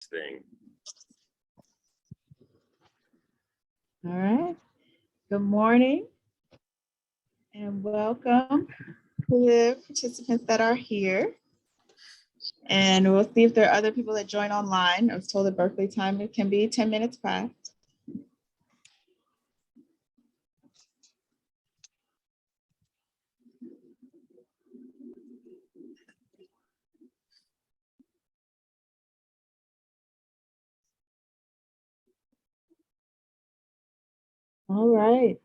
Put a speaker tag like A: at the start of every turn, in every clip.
A: thing.
B: All right. Good morning and welcome to the participants that are here. And we'll see if there are other people that join online. I was told at Berkeley time it can be 10 minutes past. All right.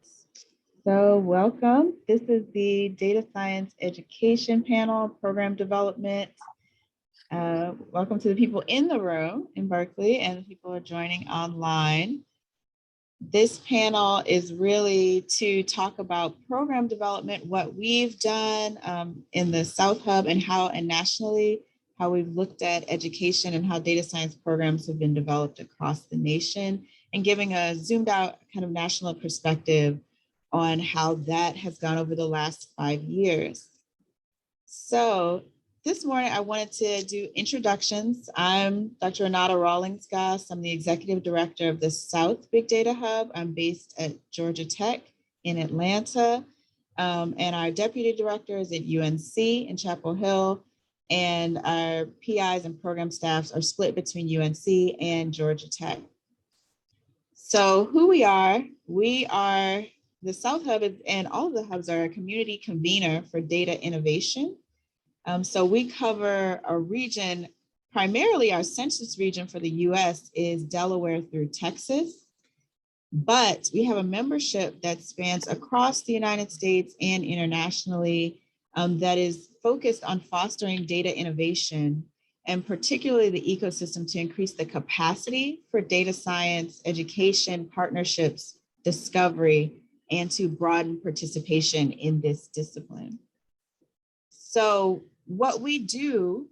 B: So welcome. This is the Data Science Education Panel, Program Development. Welcome to the people in the room in Berkeley and the people who are joining online. This panel is really to talk about program development, what we've done in the South Hub and nationally, how we've looked at education and how data science programs have been developed across the nation, and giving a zoomed out kind of national perspective on how that has gone over the last 5 years. So this morning, I wanted to do introductions. I'm Dr. Renata Rawlings-Goss. I'm the Executive Director of the South Big Data Hub. I'm based at Georgia Tech in Atlanta. And our Deputy Director is at UNC in Chapel Hill. And our PIs and program staffs are split between UNC and Georgia Tech. So who we are the South Hub and all of the hubs are a community convener for data innovation. So we cover a region, primarily our census region for the US is Delaware through Texas, but we have a membership that spans across the United States and internationally that is focused on fostering data innovation and particularly the ecosystem to increase the capacity for data science, education, partnerships, discovery, and to broaden participation in this discipline. So what we do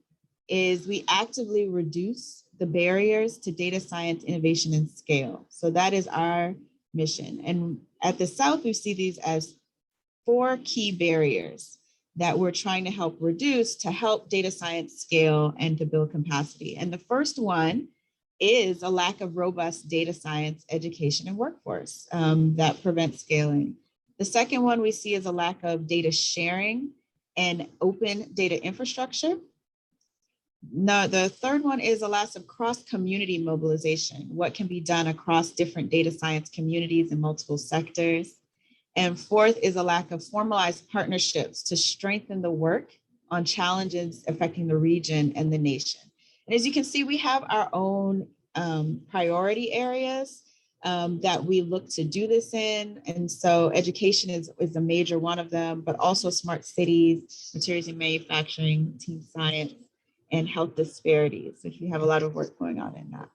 B: is we actively reduce the barriers to data science, innovation, and scale. So that is our mission. And at the South, we see these as 4 key barriers that we're trying to help reduce to help data science scale and to build capacity. And the first one is a lack of robust data science education and workforce that prevents scaling. The second one we see is a lack of data sharing and open data infrastructure. Now, the third one is a lack of cross-community mobilization, what can be done across different data science communities in multiple sectors. And fourth is a lack of formalized partnerships to strengthen the work on challenges affecting the region and the nation. And as you can see, we have our own priority areas that we look to do this in. And so education is a major one of them, but also smart cities, materials and manufacturing, team science, and health disparities, which we have a lot of work going on in that.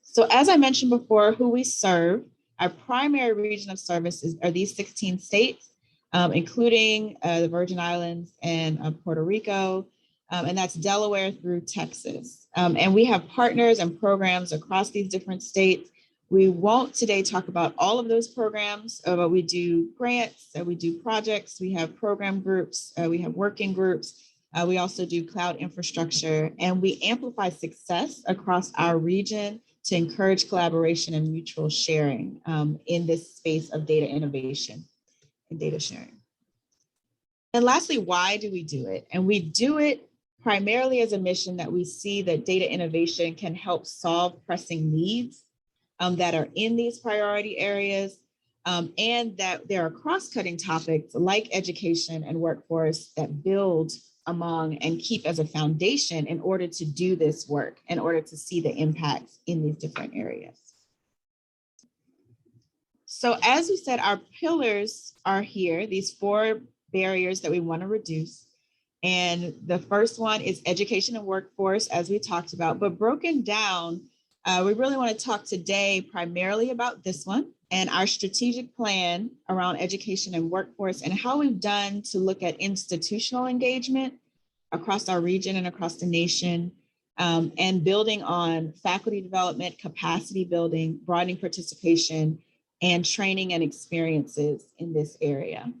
B: So as I mentioned before, who we serve, our primary region of service are these 16 states, including the Virgin Islands and Puerto Rico, and that's Delaware through Texas. And we have partners and programs across these different states. We won't today talk about all of those programs, but we do grants, we do projects, we have program groups, we have working groups. We also do cloud infrastructure, and we amplify success across our region to encourage collaboration and mutual sharing in this space of data innovation and data sharing. And lastly, why do we do it? And we do it primarily as a mission that we see that data innovation can help solve pressing needs that are in these priority areas, and that there are cross-cutting topics like education and workforce that build among and keep as a foundation in order to do this work, in order to see the impacts in these different areas. So as we said, our pillars are here, these 4 barriers that we want to reduce. And the first one is education and workforce, as we talked about, but broken down, we really want to talk today primarily about this one and our strategic plan around education and workforce and how we've done to look at institutional engagement across our region and across the nation, and building on faculty development, capacity building, broadening participation, and training and experiences in this area.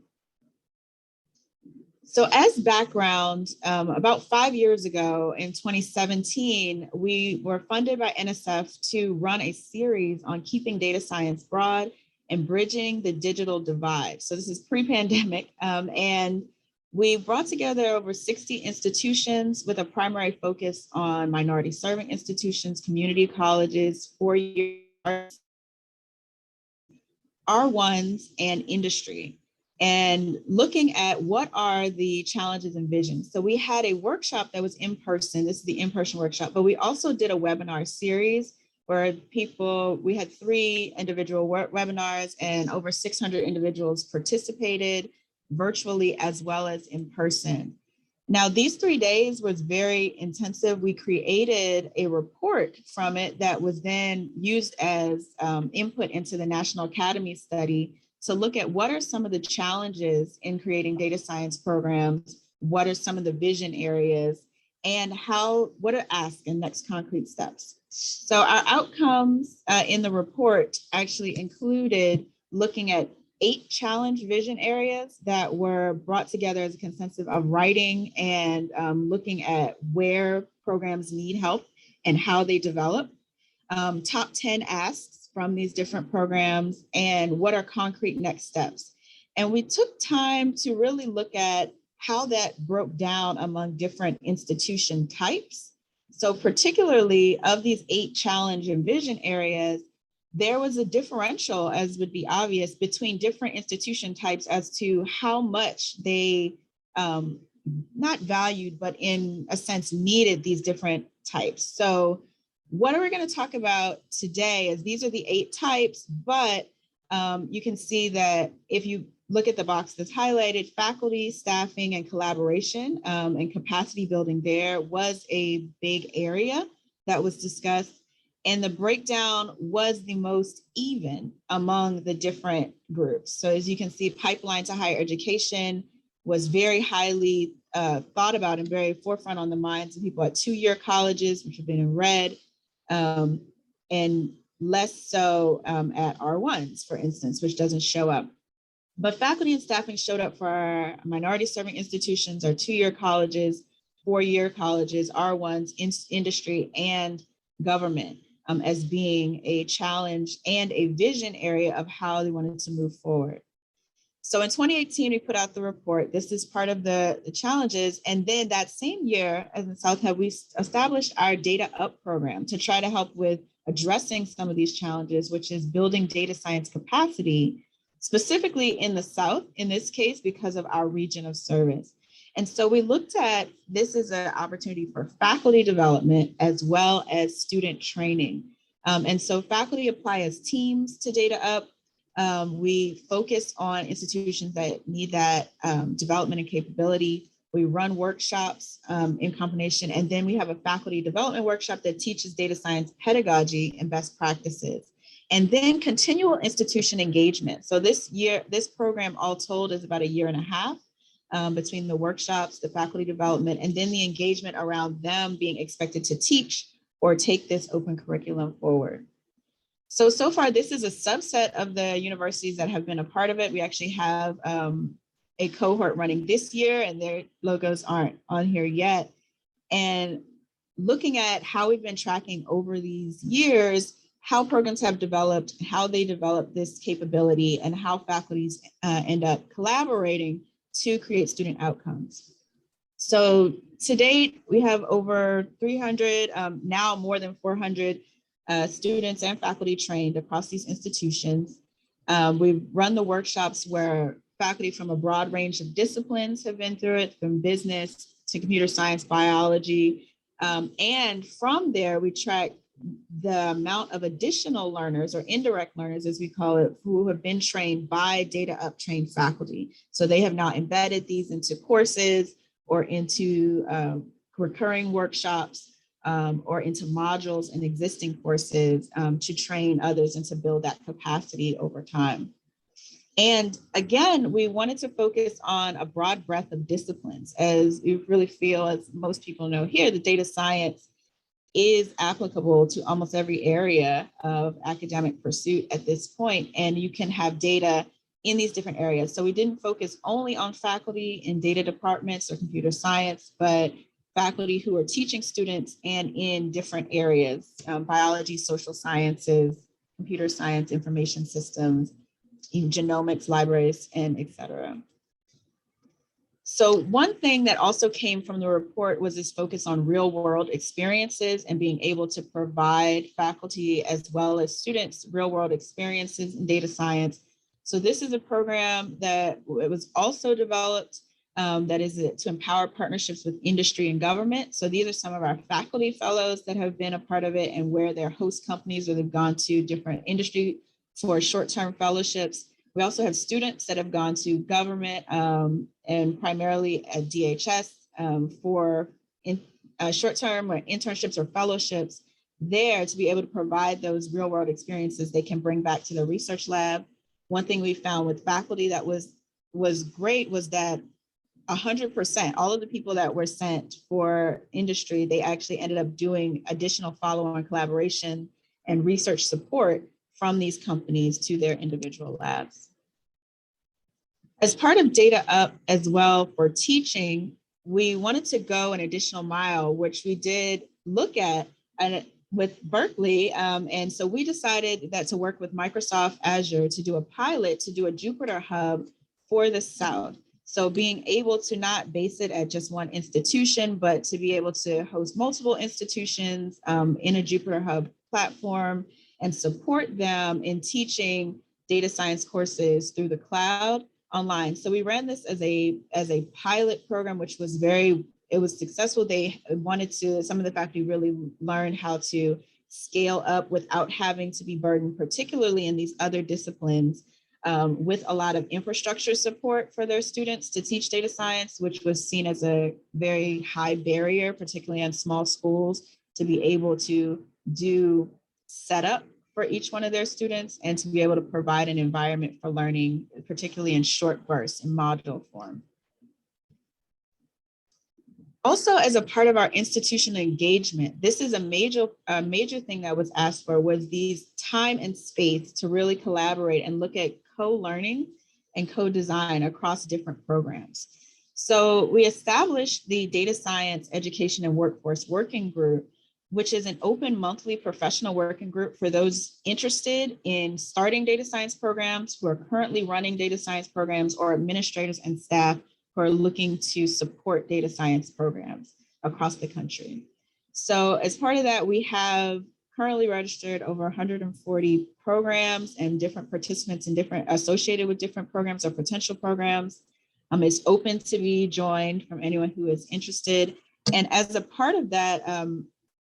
B: So as background, about 5 years ago in 2017, we were funded by NSF to run a series on keeping data science broad and bridging the digital divide. So this is pre-pandemic, and we brought together over 60 institutions with a primary focus on minority serving institutions, community colleges, four-year R1s, and industry, and looking at what are the challenges and visions. So we had a workshop that was in person. This is the in-person workshop, but we also did a webinar series where we had 3 individual webinars and over 600 individuals participated virtually as well as in person. Now, these 3 days was very intensive. We created a report from it that was then used as input into the National Academy study to look at what are some of the challenges in creating data science programs, what are some of the vision areas, and what are asked and next concrete steps. So our outcomes in the report actually included looking at 8 challenge vision areas that were brought together as a consensus of writing and looking at where programs need help and how they develop, top 10 asks from these different programs, and what are concrete next steps. And we took time to really look at how that broke down among different institution types. So particularly of these 8 challenge and vision areas, there was a differential, as would be obvious, between different institution types as to how much they not valued, but in a sense needed these different types. So what are we going to talk about today is these are the 8 types, but you can see that if you look at the box that's highlighted, faculty, staffing, and collaboration and capacity building there was a big area that was discussed. And the breakdown was the most even among the different groups. So as you can see, pipeline to higher education was very highly thought about and very forefront on the minds of people at 2-year colleges, which have been in red, and less so at R1s, for instance, which doesn't show up. But faculty and staffing showed up for our minority serving institutions, our 2-year colleges, 4-year colleges, R1s, industry, and government as being a challenge and a vision area of how they wanted to move forward. So in 2018, we put out the report. This is part of the challenges. And then that same year, as in South Hub, we established our Data Up program to try to help with addressing some of these challenges, which is building data science capacity, specifically in the South, in this case, because of our region of service. And so we looked at this as an opportunity for faculty development as well as student training. And so faculty apply as teams to Data Up. We focus on institutions that need that development and capability. We run workshops in combination, and then we have a faculty development workshop that teaches data science pedagogy and best practices. And then continual institution engagement. So this program all told is about 1.5 years between the workshops, the faculty development, and then the engagement around them being expected to teach or take this open curriculum forward. So far, this is a subset of the universities that have been a part of it. We actually have a cohort running this year, and their logos aren't on here yet. And looking at how we've been tracking over these years, how programs have developed, how they develop this capability, and how faculties end up collaborating to create student outcomes. So to date, we have over 300, now more than 400 students and faculty trained across these institutions. We've run the workshops where faculty from a broad range of disciplines have been through it, from business to computer science, biology. And from there, we track the amount of additional learners, or indirect learners, as we call it, who have been trained by Data Up trained faculty. So they have now embedded these into courses or into recurring workshops or into modules in existing courses to train others and to build that capacity over time. And again, we wanted to focus on a broad breadth of disciplines, as we really feel, as most people know here, the data science is applicable to almost every area of academic pursuit at this point. And you can have data in these different areas. So we didn't focus only on faculty in data departments or computer science, but faculty who are teaching students and in different areas, biology, social sciences, computer science, information systems, genomics, libraries, and et cetera. So one thing that also came from the report was this focus on real world experiences and being able to provide faculty as well as students real world experiences in data science. So this is a program that it was also developed that is to empower partnerships with industry and government. So these are some of our faculty fellows that have been a part of it and where their host companies or they've gone to different industry for short-term fellowships. We also have students that have gone to government and primarily at DHS for short-term or internships or fellowships there to be able to provide those real-world experiences they can bring back to the research lab. One thing we found with faculty that was great was that 100%, all of the people that were sent for industry, they actually ended up doing additional follow-on collaboration and research support from these companies to their individual labs. As part of Data Up as well for teaching, we wanted to go an additional mile, which we did look at with Berkeley. And so we decided that to work with Microsoft Azure to do a pilot, to do a Jupyter Hub for the South. So being able to not base it at just one institution, but to be able to host multiple institutions in a Jupyter Hub platform and support them in teaching data science courses through the cloud online. So we ran this as a pilot program, which was it was successful. They wanted to, some of the faculty really learn how to scale up without having to be burdened, particularly in these other disciplines, with a lot of infrastructure support for their students to teach data science, which was seen as a very high barrier, particularly in small schools, to be able to do setup for each one of their students and to be able to provide an environment for learning, particularly in short bursts in module form. Also, as a part of our institutional engagement, this is a major thing that was asked for was these time and space to really collaborate and look at co-learning and co-design across different programs. So we established the Data Science Education and Workforce Working Group, which is an open monthly professional working group for those interested in starting data science programs, who are currently running data science programs, or administrators and staff who are looking to support data science programs across the country. So as part of that, we have currently registered over 140 programs and different participants in different associated with different programs or potential programs. It's open to be joined from anyone who is interested. And as a part of that,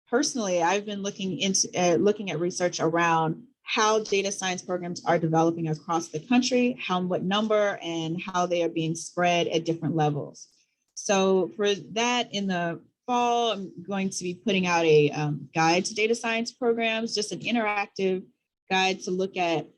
B: personally, I've been looking at research around how data science programs are developing across the country, what number, and how they are being spread at different levels. So for that, in the fall, I'm going to be putting out a guide to data science programs, just an interactive guide to look at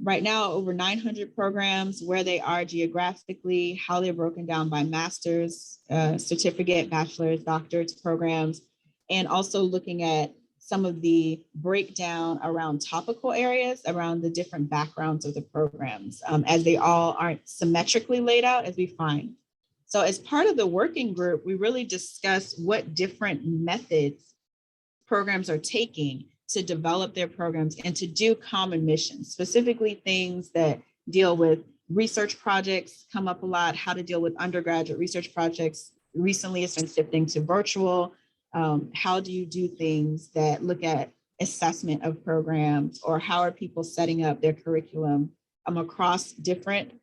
B: right now over 900 programs, where they are geographically, how they're broken down by master's, certificate, bachelor's, doctorate's programs, and also looking at some of the breakdown around topical areas, around the different backgrounds of the programs, as they all aren't symmetrically laid out as we find. So as part of the working group, we really discussed what different methods programs are taking to develop their programs and to do common missions, specifically things that deal with research projects come up a lot, how to deal with undergraduate research projects. Recently, it's been shifting to virtual. How do you do things that look at assessment of programs, or how are people setting up their curriculum across different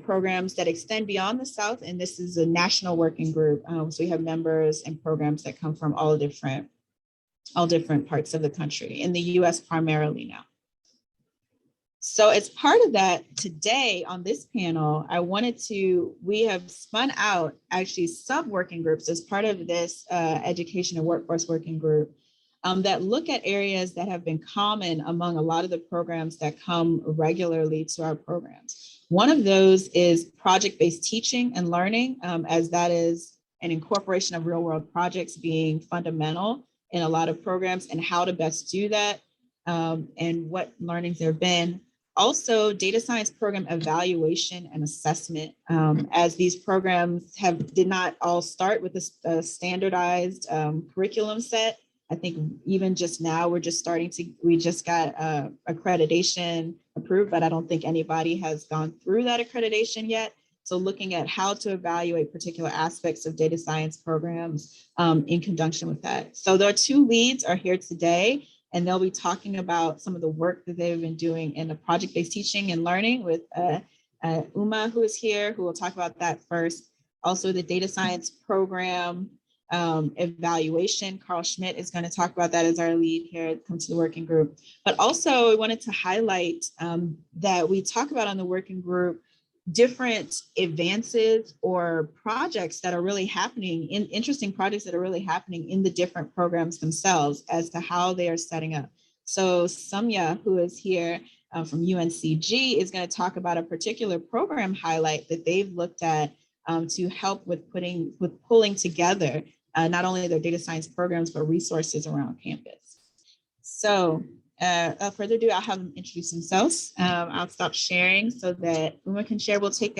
B: programs that extend beyond the South? And this is a national working group. So we have members and programs that come from all different parts of the country, in the US primarily now. So as part of that, today on this panel, we have spun out actually sub-working groups as part of this education and workforce working group that look at areas that have been common among a lot of the programs that come regularly to our programs. One of those is project-based teaching and learning, as that is an incorporation of real-world projects being fundamental in a lot of programs, and how to best do that, and what learnings there have been. Also, data science program evaluation and assessment, as these programs did not all start with a standardized curriculum set. I think even just now we just got accreditation approved, but I don't think anybody has gone through that accreditation yet. So looking at how to evaluate particular aspects of data science programs in conjunction with that. So our two leads are here today, and they'll be talking about some of the work that they've been doing in the project-based teaching and learning with Uma, who is here, who will talk about that first. Also the data science program evaluation. Carl Schmidt is going to talk about that as our lead here, come to the working group. But also we wanted to highlight that we talk about on the working group different advances or projects that are really happening, interesting projects that are really happening in the different programs themselves as to how they are setting up. So Samya, who is here from UNCG, is going to talk about a particular program highlight that they've looked at to help with pulling together not only their data science programs, but resources around campus. So without further ado, I'll have them introduce themselves. I'll stop sharing so that Uma can share. We'll take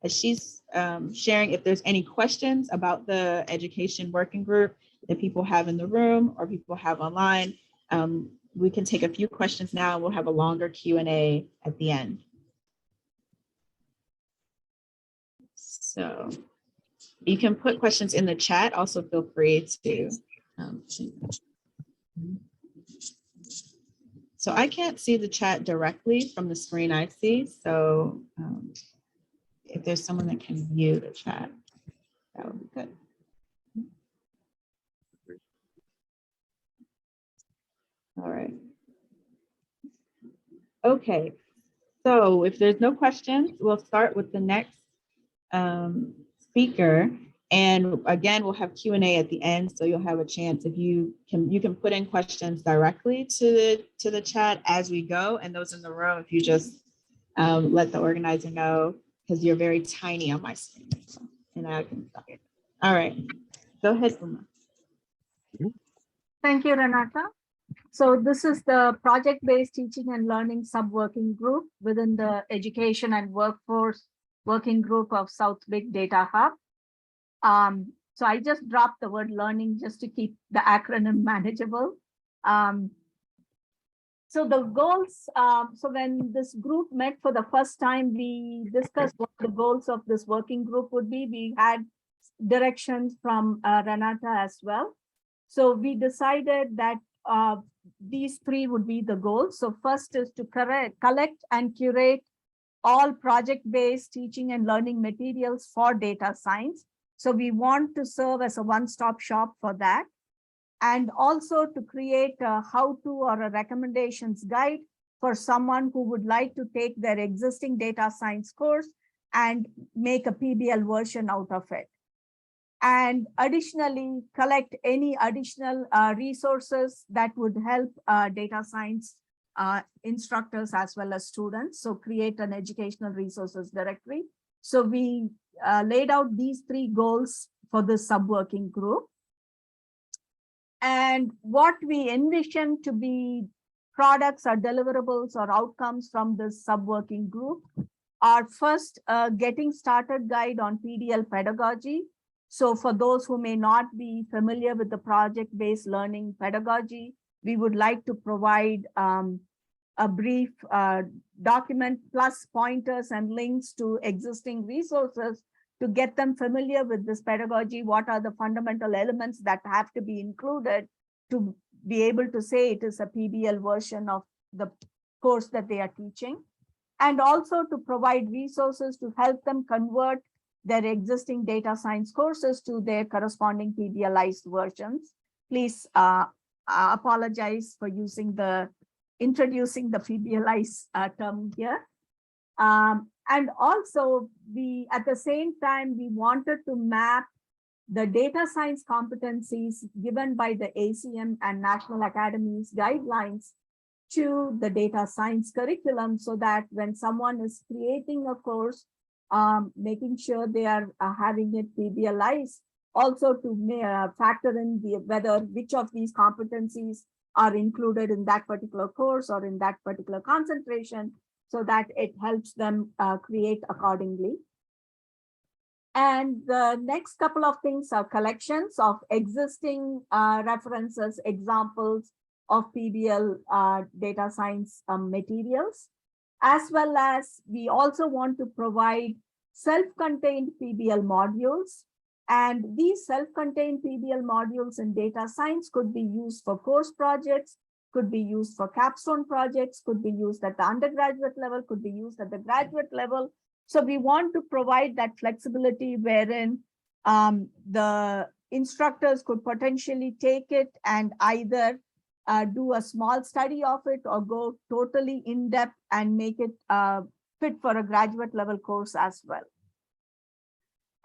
B: as she's sharing, if there's any questions about the education working group that people have in the room or people have online, we can take a few questions now and we'll have a longer Q&A at the end. So you can put questions in the chat. Also feel free to. So I can't see the chat directly from the screen I see. So if there's someone that can view the chat, that would be good. All right. Okay. So if there's no questions, we'll start with the next speaker. And again, we'll have Q&A at the end, so you'll have a chance if you can put in questions directly to the chat as we go. And those in the room, if you just let the organizer know, because you're very tiny on my screen, so, and I can stop it. All right, go ahead, Uma.
A: Thank you, Renata. So this is the project-based teaching and learning sub-working group within the education and workforce working group of South Big Data Hub. So I just dropped the word learning just to keep the acronym manageable. So the goals, so when this group met for the first time, we discussed what the goals of this working group would be. We had directions from Renata as well. So we decided that these three would be the goals. So first is to collect and curate all project-based teaching and learning materials for data science. So we want to serve as a one-stop shop for that. And also to create a how-to or a recommendations guide for someone who would like to take their existing data science course and make a PBL version out of it. And additionally, collect any additional resources that would help data science instructors as well as students. So create an educational resources directory. So we laid out these three goals for this sub-working group. And what we envision to be products or deliverables or outcomes from this sub-working group are first getting started guide on PDL pedagogy. So for those who may not be familiar with the project-based learning pedagogy, we would like to provide a brief document plus pointers and links to existing resources to get them familiar with this pedagogy. What are the fundamental elements that have to be included to be able to say it is a PBL version of the course that they are teaching, and also to provide resources to help them convert their existing data science courses to their corresponding PBLized versions. Please apologize for introducing the PBLized term here. And also, at the same time, we wanted to map the data science competencies given by the ACM and National Academies guidelines to the data science curriculum, so that when someone is creating a course, making sure they are having it PBLized, also to factor in which of these competencies are included in that particular course or in that particular concentration, so that it helps them create accordingly. And the next couple of things are collections of existing references, examples of PBL data science materials, as well as we also want to provide self-contained PBL modules. And these self-contained PBL modules in data science could be used for course projects, could be used for capstone projects, could be used at the undergraduate level, could be used at the graduate level. So we want to provide that flexibility wherein the instructors could potentially take it and either do a small study of it or go totally in depth and make it fit for a graduate level course as well.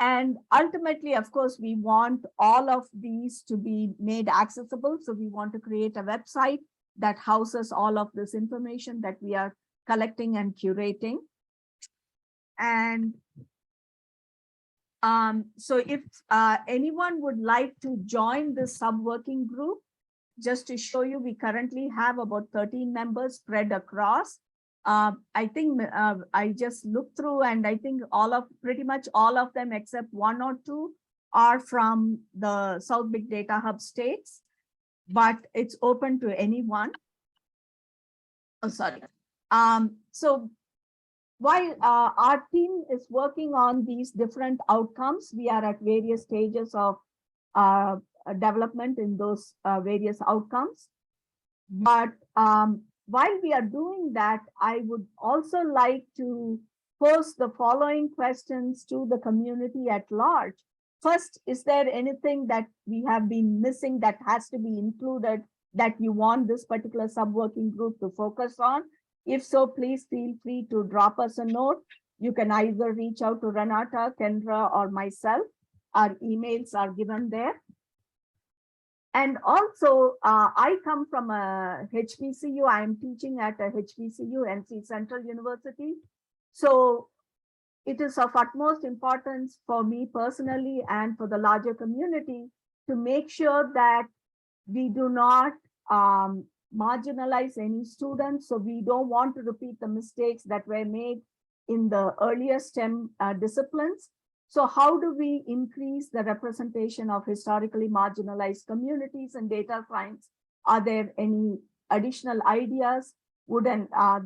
A: And ultimately, of course, we want all of these to be made accessible. So we want to create a website that houses all of this information that we are collecting and curating. And so if anyone would like to join this sub-working group, just to show you, we currently have about 13 members spread across. I think I just looked through, and I think pretty much all of them except one or two are from the South Big Data Hub states, but it's open to anyone. Oh, sorry. So while our team is working on these different outcomes, we are at various stages of development in those various outcomes. But while we are doing that, I would also like to pose the following questions to the community at large. First, is there anything that we have been missing that has to be included that you want this particular sub-working group to focus on? If so, please feel free to drop us a note. You can either reach out to Renata, Kendra, or myself. Our emails are given there. And also, I come from a HBCU. I am teaching at a HBCU, NC Central University. So it is of utmost importance for me personally and for the larger community to make sure that we do not marginalize any students. So we don't want to repeat the mistakes that were made in the earlier STEM disciplines. So how do we increase the representation of historically marginalized communities in data science? Are there any additional ideas?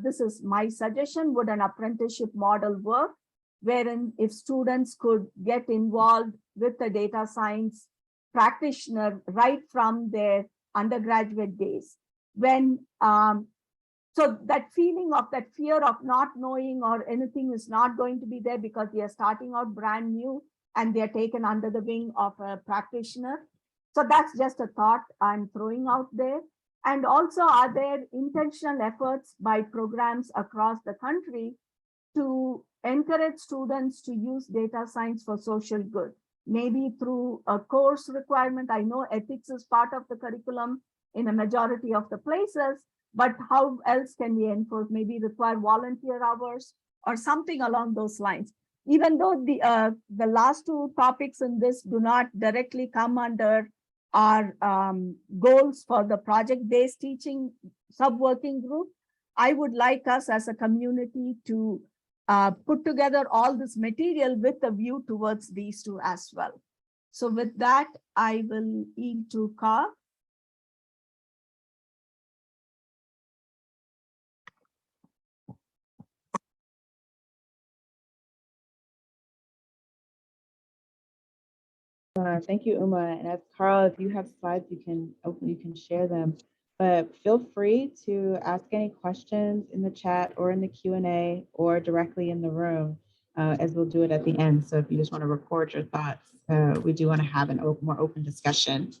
A: This is my suggestion, would an apprenticeship model work, wherein if students could get involved with the data science practitioner right from their undergraduate days? So that feeling of that fear of not knowing or anything is not going to be there because they are starting out brand new and they are taken under the wing of a practitioner. So that's just a thought I'm throwing out there. And also, are there intentional efforts by programs across the country to encourage students to use data science for social good? Maybe through a course requirement. I know ethics is part of the curriculum in a majority of the places, but how else can we enforce? Maybe require volunteer hours or something along those lines. Even though the last two topics in this do not directly come under our goals for the project-based teaching sub-working group, I would like us as a community to put together all this material with a view towards these two as well. So with that, I will yield to Ka.
B: Thank you, Uma. And as Carl, if you have slides, you can share them. But feel free to ask any questions in the chat or in the Q&A or directly in the room, as we'll do it at the end. So if you just want to record your thoughts, we do want to have an more open discussion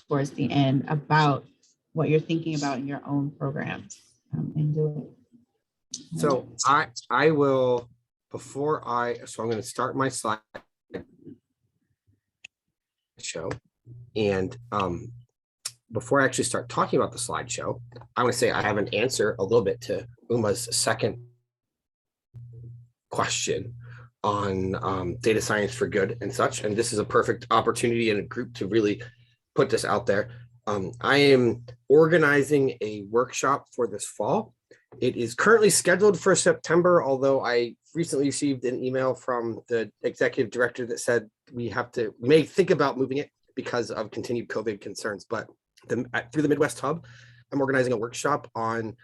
B: towards the end about what you're thinking about in your own programs and do it.
C: So I will, so I'm going to start my slide show. And before I actually start talking about the slideshow, I want to say I have an answer a little bit to Uma's second question on data science for good and such. And this is a perfect opportunity in a group to really put this out there. I am organizing a workshop for this fall, It is currently scheduled for September, although I recently received an email from the executive director that said we may think about moving it because of continued COVID concerns. But through the Midwest Hub, I'm organizing a workshop on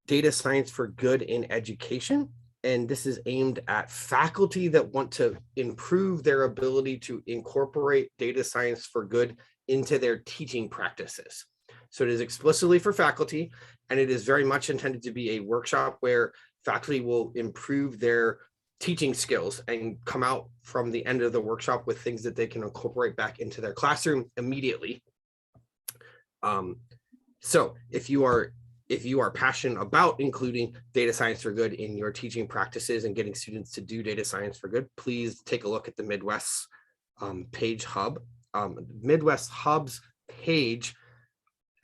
C: data science for good in education. And this is aimed at faculty that want to improve their ability to incorporate data science for good into their teaching practices. So it is explicitly for faculty, and it is very much intended to be a workshop where faculty will improve their teaching skills and come out from the end of the workshop with things that they can incorporate back into their classroom immediately. So if you are passionate about including data science for good in your teaching practices and getting students to do data science for good, please take a look at the Midwest page hub, Midwest Hub's page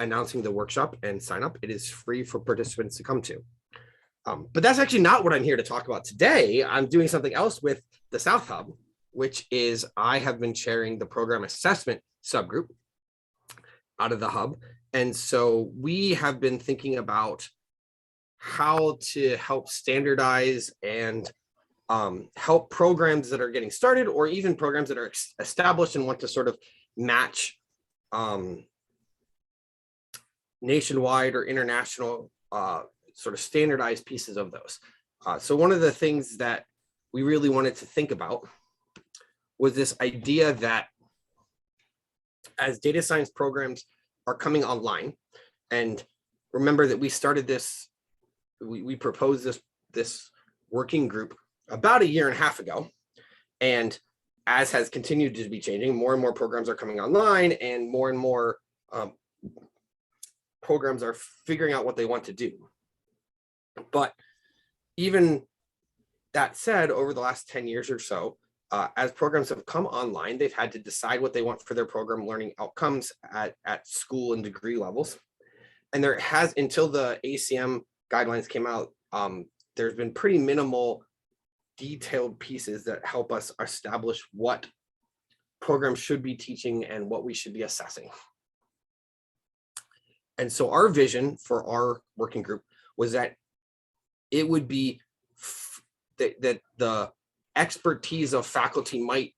C: announcing the workshop and sign up. It is free for participants to come to. But that's actually not what I'm here to talk about today. I'm doing something else with the South Hub, which is I have been chairing the program assessment subgroup out of the hub. And so we have been thinking about how to help standardize and help programs that are getting started, or even programs that are established and want to sort of match nationwide or international sort of standardized pieces of those. So one of the things that we really wanted to think about was this idea that as data science programs are coming online, and remember that we started this, we proposed this working group about 1.5 years ago, and as has continued to be changing, more and more programs are coming online, and more programs are figuring out what they want to do. But even that said, over the last 10 years or so, as programs have come online, they've had to decide what they want for their program learning outcomes at school and degree levels. And there has, until the ACM guidelines came out, there's been pretty minimal detailed pieces that help us establish what programs should be teaching and what we should be assessing. And so our vision for our working group was that it would be that the expertise of faculty might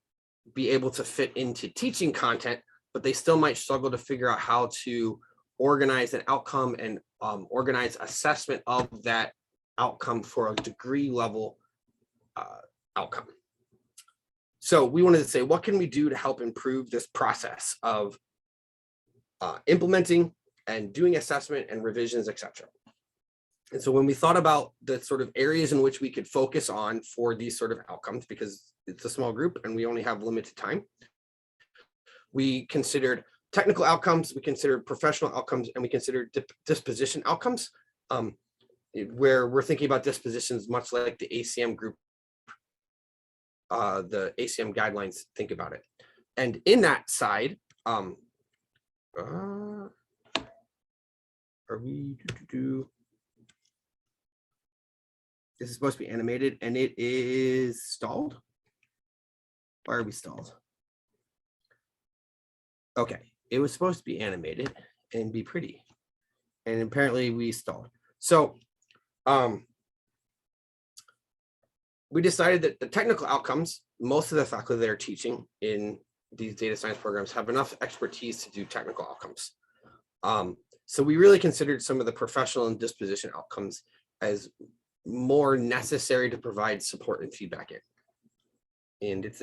C: be able to fit into teaching content, but they still might struggle to figure out how to organize an outcome and organize assessment of that outcome for a degree level outcome. So we wanted to say, what can we do to help improve this process of implementing and doing assessment and revisions, etc. And so when we thought about the sort of areas in which we could focus on for these sort of outcomes, because it's a small group and we only have limited time, we considered technical outcomes, we considered professional outcomes, and we considered disposition outcomes, where we're thinking about dispositions much like the ACM group, the ACM guidelines think about it. And in that side, are we this is supposed to be animated and it is stalled? Why are we stalled? Okay, it was supposed to be animated and be pretty, and apparently we stalled. So we decided that the technical outcomes, most of the faculty that are teaching in these data science programs have enough expertise to do technical outcomes. So we really considered some of the professional and disposition outcomes as more necessary to provide support and feedback in. And it's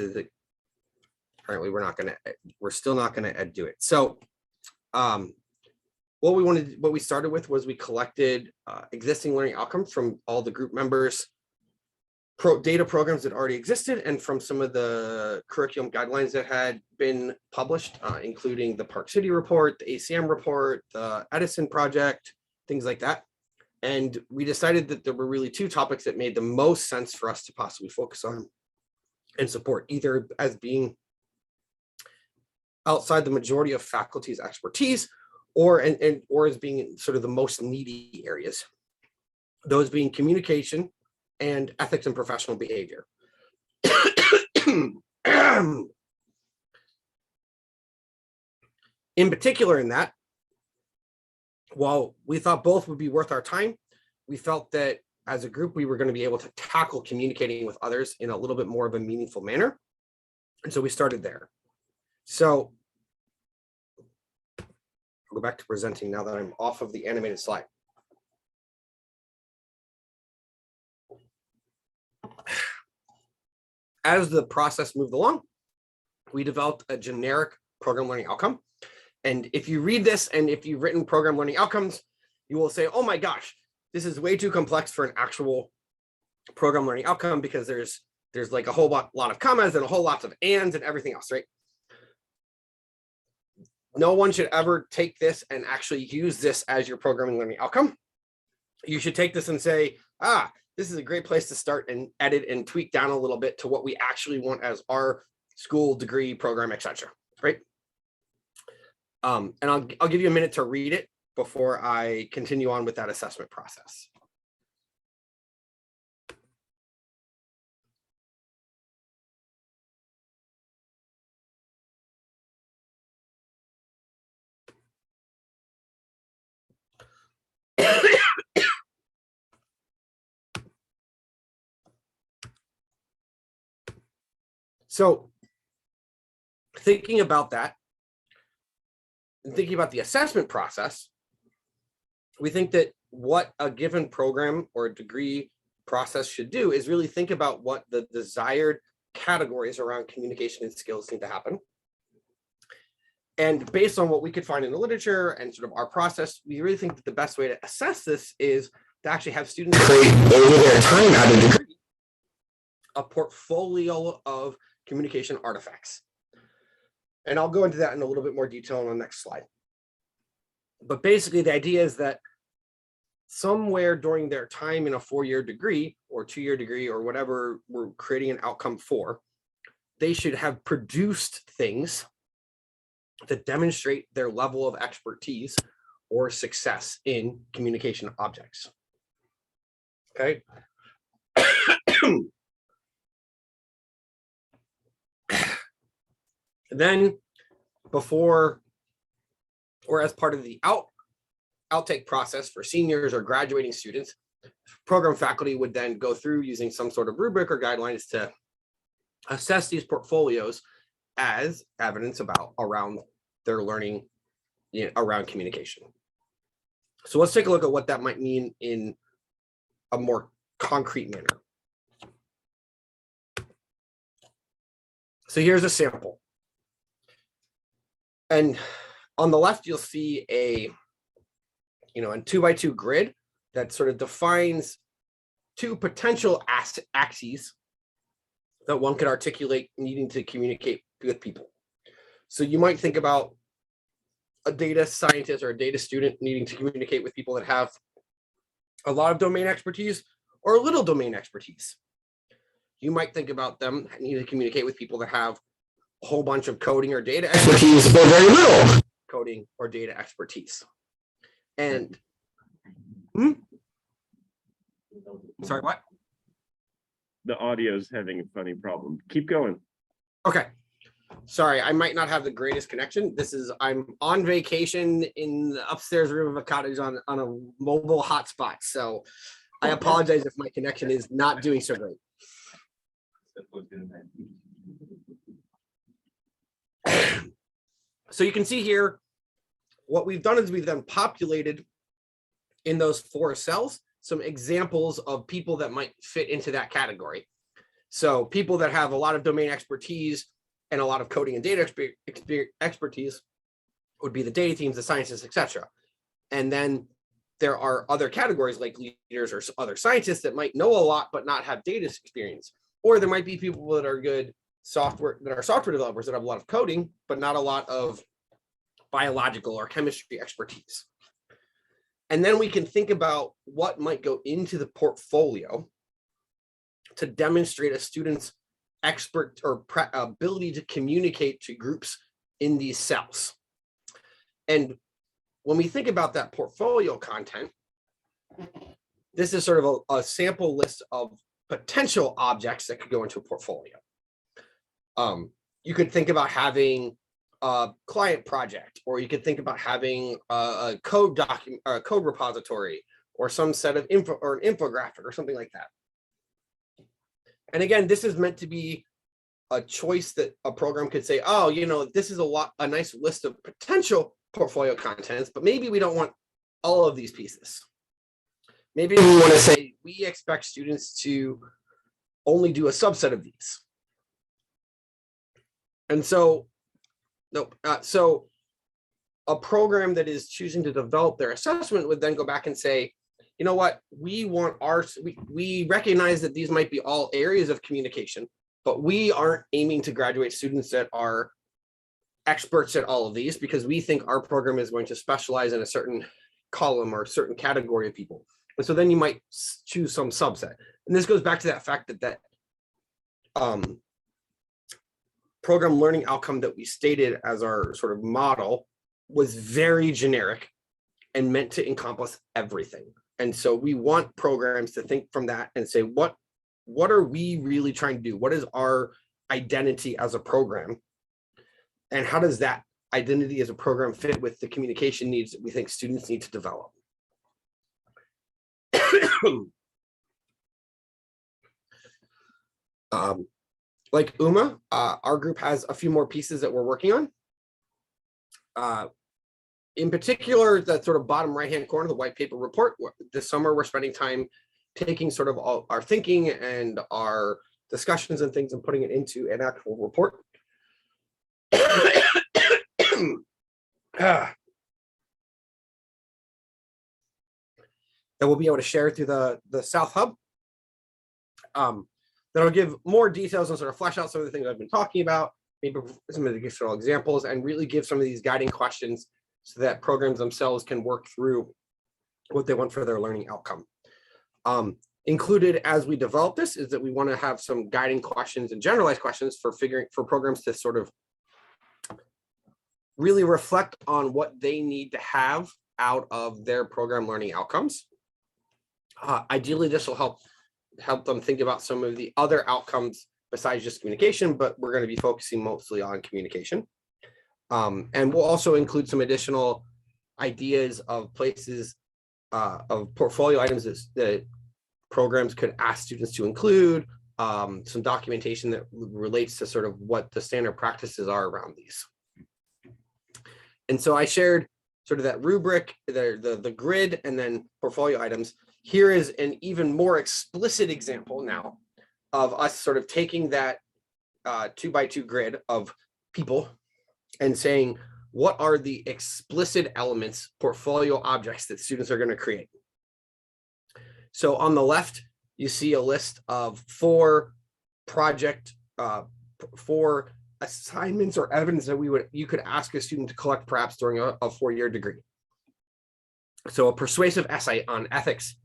C: apparently we're still not gonna do it. So what we started with was we collected existing learning outcomes from all the group members, data programs that already existed, and from some of the curriculum guidelines that had been published, including the Park City report, the ACM report, the Edison project, things like that. And we decided that there were really two topics that made the most sense for us to possibly focus on and support, either as being outside the majority of faculty's expertise, or as being sort of the most needy areas. Those being communication and ethics and professional behavior. In particular in that, while we thought both would be worth our time, we felt that as a group, we were going to be able to tackle communicating with others in a little bit more of a meaningful manner. And so we started there. So I'll go back to presenting now that I'm off of the animated slide. As the process moved along, we developed a generic program learning outcome. And if you read this, and if you've written program learning outcomes, you will say, oh my gosh, this is way too complex for an actual program learning outcome, because there's like a whole lot of commas and a whole lot of ands and everything else, right? No one should ever take this and actually use this as your programming learning outcome. You should take this and say, this is a great place to start and edit and tweak down a little bit to what we actually want as our school, degree, program, etc. Right? And I'll give you a minute to read it before I continue on with that assessment process. So thinking about that and thinking about the assessment process, we think that what a given program or a degree process should do is really think about what the desired categories around communication and skills need to happen. And based on what we could find in the literature and sort of our process, we really think that the best way to assess this is to actually have students create over their time at a degree a portfolio of communication artifacts. And I'll go into that in a little bit more detail on the next slide. But basically the idea is that somewhere during their time in a 4-year degree or 2-year degree or whatever we're creating an outcome for, they should have produced things that demonstrate their level of expertise or success in communication objects. Okay. Then before or as part of the outtake process for seniors or graduating students, program faculty would then go through using some sort of rubric or guidelines to assess these portfolios as evidence around their learning around communication. So let's take a look at what that might mean in a more concrete manner. So here's a sample. And on the left, you'll see a 2x2 grid that sort of defines 2 potential axes that one could articulate needing to communicate with people. So you might think about a data scientist or a data student needing to communicate with people that have a lot of domain expertise or a little domain expertise. You might think about them needing to communicate with people that have a whole bunch of coding or data expertise, but very little coding or data expertise. And sorry, what?
D: The audio is having a funny problem. Keep going.
C: Okay. Sorry, I might not have the greatest connection. I'm on vacation in the upstairs room of a cottage on a mobile hotspot. So I apologize if my connection is not doing so great. So you can see here, what we've done is we've then populated in those 4 cells some examples of people that might fit into that category. So people that have a lot of domain expertise and a lot of coding and data expertise would be the data teams, the scientists, etc. And then there are other categories like leaders or other scientists that might know a lot but not have data experience. Or there might be people that are good software developers that have a lot of coding but not a lot of biological or chemistry expertise. And then we can think about what might go into the portfolio to demonstrate a student's expert or ability to communicate to groups in these cells. And when we think about that portfolio content, this is sort of a sample list of potential objects that could go into a portfolio. You could think about having a client project, or you could think about having a code repository, or some set of info or an infographic or something like that. And again, this is meant to be a choice that a program could say, oh, you know, this is a nice list of potential portfolio contents, but maybe we don't want all of these pieces. Maybe we want to say we expect students to only do a subset of these. And so, so a program that is choosing to develop their assessment would then go back and say, you know what, we recognize that these might be all areas of communication, but we aren't aiming to graduate students that are experts at all of these, because we think our program is going to specialize in a certain column or a certain category of people. And so then you might choose some subset. And this goes back to that fact that program learning outcome that we stated as our sort of model was very generic and meant to encompass everything. And so we want programs to think from that and say, what are we really trying to do? What is our identity as a program? And how does that identity as a program fit with the communication needs that we think students need to develop? Like Uma, our group has a few more pieces that we're working on. In particular, that sort of bottom right-hand corner, the white paper report. This summer, we're spending time taking sort of all our thinking and our discussions and things and putting it into an actual report. That we'll be able to share through the South Hub. That'll give more details and sort of flesh out some of the things I've been talking about, maybe some of the additional examples, and really give some of these guiding questions so that programs themselves can work through what they want for their learning outcome. Included as we develop this is that we want to have some guiding questions and generalized questions for programs to sort of really reflect on what they need to have out of their program learning outcomes. Ideally, this will help them think about some of the other outcomes besides just communication, but we're going to be focusing mostly on communication. And we'll also include some additional ideas of places of portfolio items that programs could ask students to include, some documentation that relates to sort of what the standard practices are around these. And so I shared sort of that rubric, the grid, and then portfolio items. Here is an even more explicit example now of us sort of taking that 2x2 grid of people and saying, what are the explicit elements, portfolio objects that students are going to create? So on the left, you see a list of 4 assignments or evidence that you could ask a student to collect perhaps during a 4-year degree. So a persuasive essay on ethics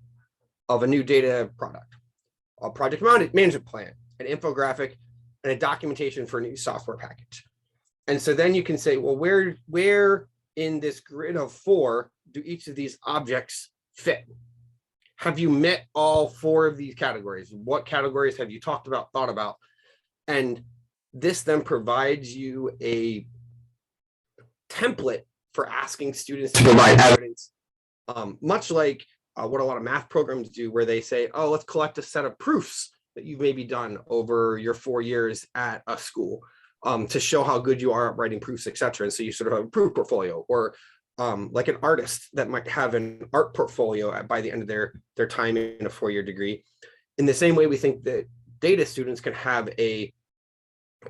C: of a new data product, a project management plan, an infographic, and a documentation for a new software package. And so then you can say, well, where in this grid of 4 do each of these objects fit? Have you met all 4 of these categories? What categories have you talked about, thought about? And this then provides you a template for asking students to provide evidence, much like what a lot of math programs do, where they say, oh, let's collect a set of proofs that you've maybe done over your 4 years at a school to show how good you are at writing proofs, et cetera. And so you sort of have a proof portfolio, or like an artist that might have an art portfolio by the end of their time in a 4-year degree. In the same way, we think that data students can have a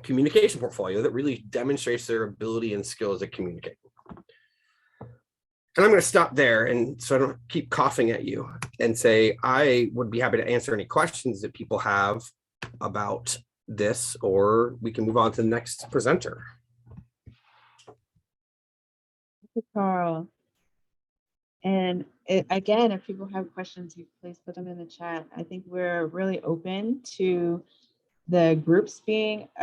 C: communication portfolio that really demonstrates their ability and skills at communicating. And I'm going to stop there, and so I don't keep coughing at you, and say I would be happy to answer any questions that people have about this, or we can move on to the next presenter.
B: Thank you, Carl. And again, if people have questions, you please put them in the chat. I think we're really open to the groups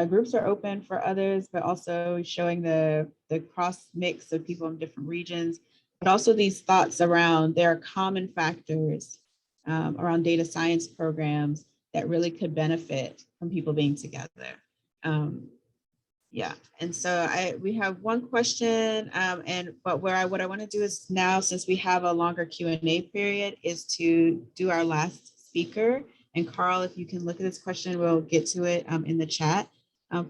B: groups are open for others, but also showing the cross mix of people in different regions, but also these thoughts around there are common factors around data science programs that really could benefit from people being together. Yeah, and so we have one question, but what I want to do is now, since we have a longer Q&A period, is to do our last speaker. And Carl, if you can look at this question, we'll get to it in the chat,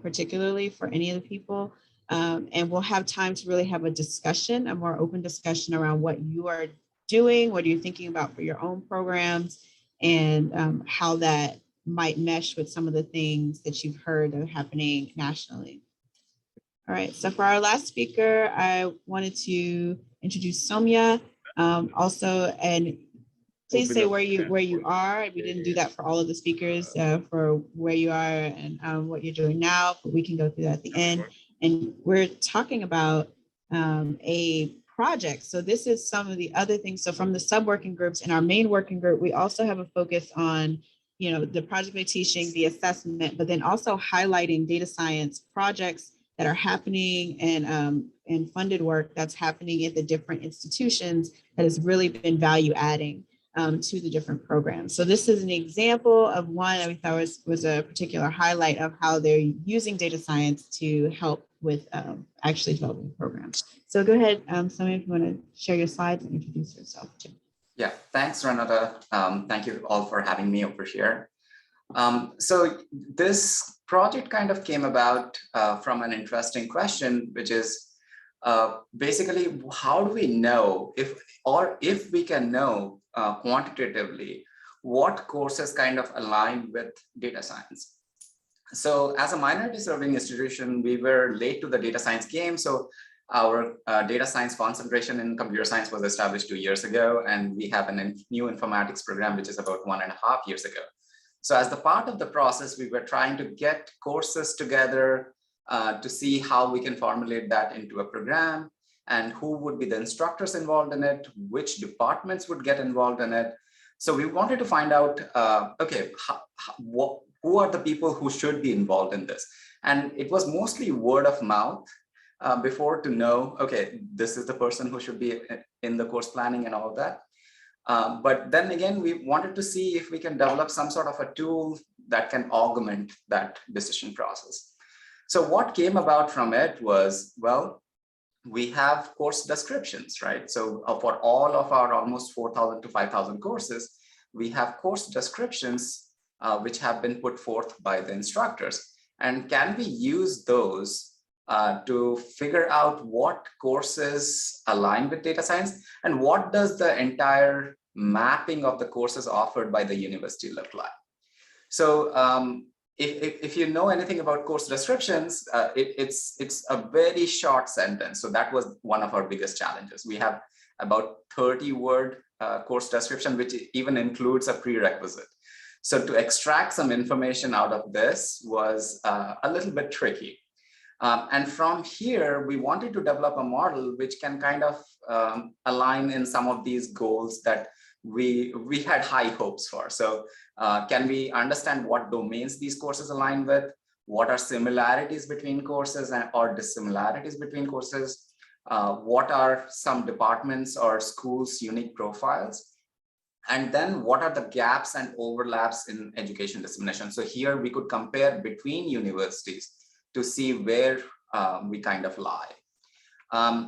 B: particularly for any of the people. And we'll have time to really have a discussion, a more open discussion around what you are doing, what are you thinking about for your own programs, and how that might mesh with some of the things that you've heard that are happening nationally. All right, so for our last speaker, I wanted to introduce Soumya. Also, and please say where you are. We didn't do that for all of the speakers, for where you are and what you're doing now, but we can go through that at the end. And we're talking about a project. So this is some of the other things. So from the sub-working groups, in our main working group, we also have a focus on, you know, the project-based teaching, the assessment, but then also highlighting data science projects that are happening and funded work that's happening at the different institutions that has really been value adding to the different programs. So this is an example of one that we thought was a particular highlight of how they're using data science to help with actually developing programs. So go ahead, Soumya, if you want to share your slides and introduce yourself too.
E: Yeah, thanks, Renata. Thank you all for having me over here. So this project kind of came about from an interesting question, which is basically, how do we know if we can know quantitatively what courses kind of align with data science? So as a minority serving institution, we were late to the data science game. So our data science concentration in computer science was established 2 years ago, and we have a new informatics program, which is about 1.5 years ago. So as the part of the process, we were trying to get courses together to see how we can formulate that into a program and who would be the instructors involved in it, which departments would get involved in it. So we wanted to find out, okay, who are the people who should be involved in this? And it was mostly word of mouth before to know, okay, this is the person who should be in the course planning and all of that. But then again, we wanted to see if we can develop some sort of a tool that can augment that decision process. So what came about from it was, well, we have course descriptions, right? So for all of our almost 4,000 to 5,000 courses, we have course descriptions which have been put forth by the instructors. And can we use those to figure out what courses align with data science and what does the entire mapping of the courses offered by the university look like? So if you know anything about course descriptions, it's a very short sentence. So that was one of our biggest challenges. We have about 30-word course description, which even includes a prerequisite. So to extract some information out of this was a little bit tricky. And from here, we wanted to develop a model which can kind of align in some of these goals that we had high hopes for. So can we understand what domains these courses align with? What are similarities between courses or dissimilarities between courses? What are some departments or schools' unique profiles? And then what are the gaps and overlaps in education dissemination? So here we could compare between universities to see where we kind of lie.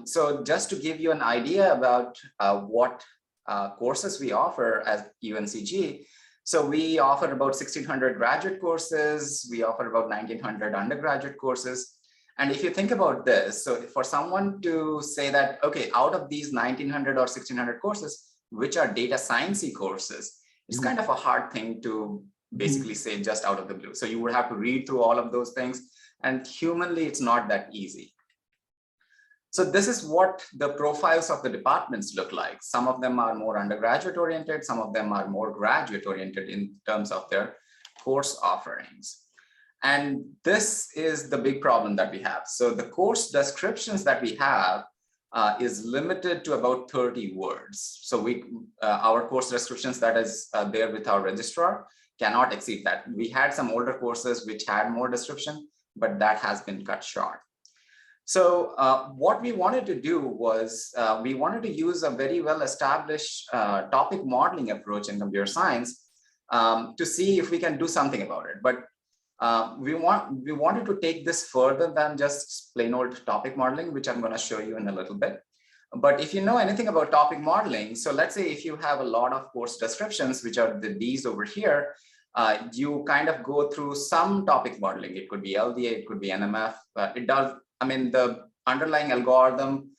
E: So just to give you an idea about what courses we offer as UNCG, so we offer about 1,600 graduate courses, we offer about 1,900 undergraduate courses. And if you think about this, so for someone to say that, okay, out of these 1,900 or 1,600 courses, which are data sciencey courses, it's kind of a hard thing to basically say just out of the blue. So you would have to read through all of those things, and humanly, it's not that easy. So this is what the profiles of the departments look like. Some of them are more undergraduate oriented, some of them are more graduate oriented in terms of their course offerings. And this is the big problem that we have. So the course descriptions that we have is limited to about 30 words. So our course descriptions that is there with our registrar cannot exceed that. We had some older courses which had more description, but that has been cut short. So what we wanted to do was we wanted to use a very well-established topic modeling approach in computer science to see if we can do something about it. But We wanted to take this further than just plain old topic modeling, which I'm going to show you in a little bit. But if you know anything about topic modeling, so let's say if you have a lot of course descriptions, which are these over here, you kind of go through some topic modeling. It could be LDA, it could be NMF. The underlying algorithm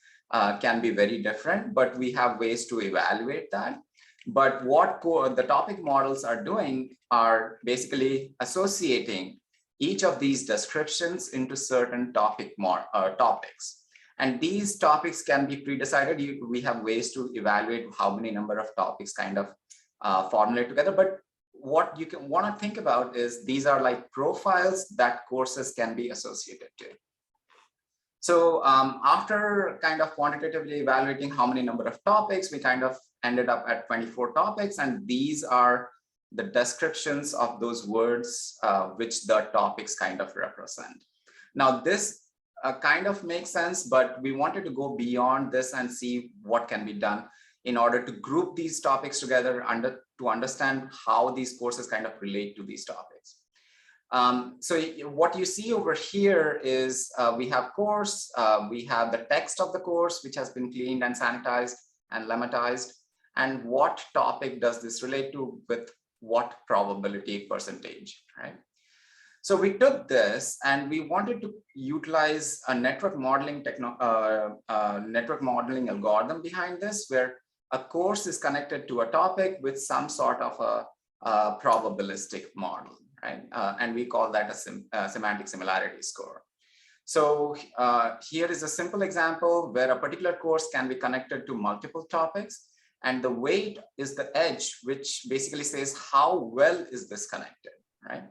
E: can be very different, but we have ways to evaluate that. But what the topic models are doing are basically associating each of these descriptions into certain topics. And these topics can be pre-decided. We have ways to evaluate how many number of topics kind of formulate together. But what you can want to think about is these are like profiles that courses can be associated to. So after kind of quantitatively evaluating how many number of topics, we kind of ended up at 24 topics. And these are the descriptions of those words which the topics kind of represent. Now this kind of makes sense, but we wanted to go beyond this and see what can be done in order to group these topics together to understand how these courses kind of relate to these topics. So what you see over here is we have course, we have the text of the course, which has been cleaned and sanitized and lemmatized, and what topic does this relate to with what probability percentage, right? So we took this and we wanted to utilize a network modeling algorithm behind this, where a course is connected to a topic with some sort of a probabilistic model, right? And we call that a semantic similarity score. So here is a simple example where a particular course can be connected to multiple topics, and the weight is the edge, which basically says how well is this connected, right?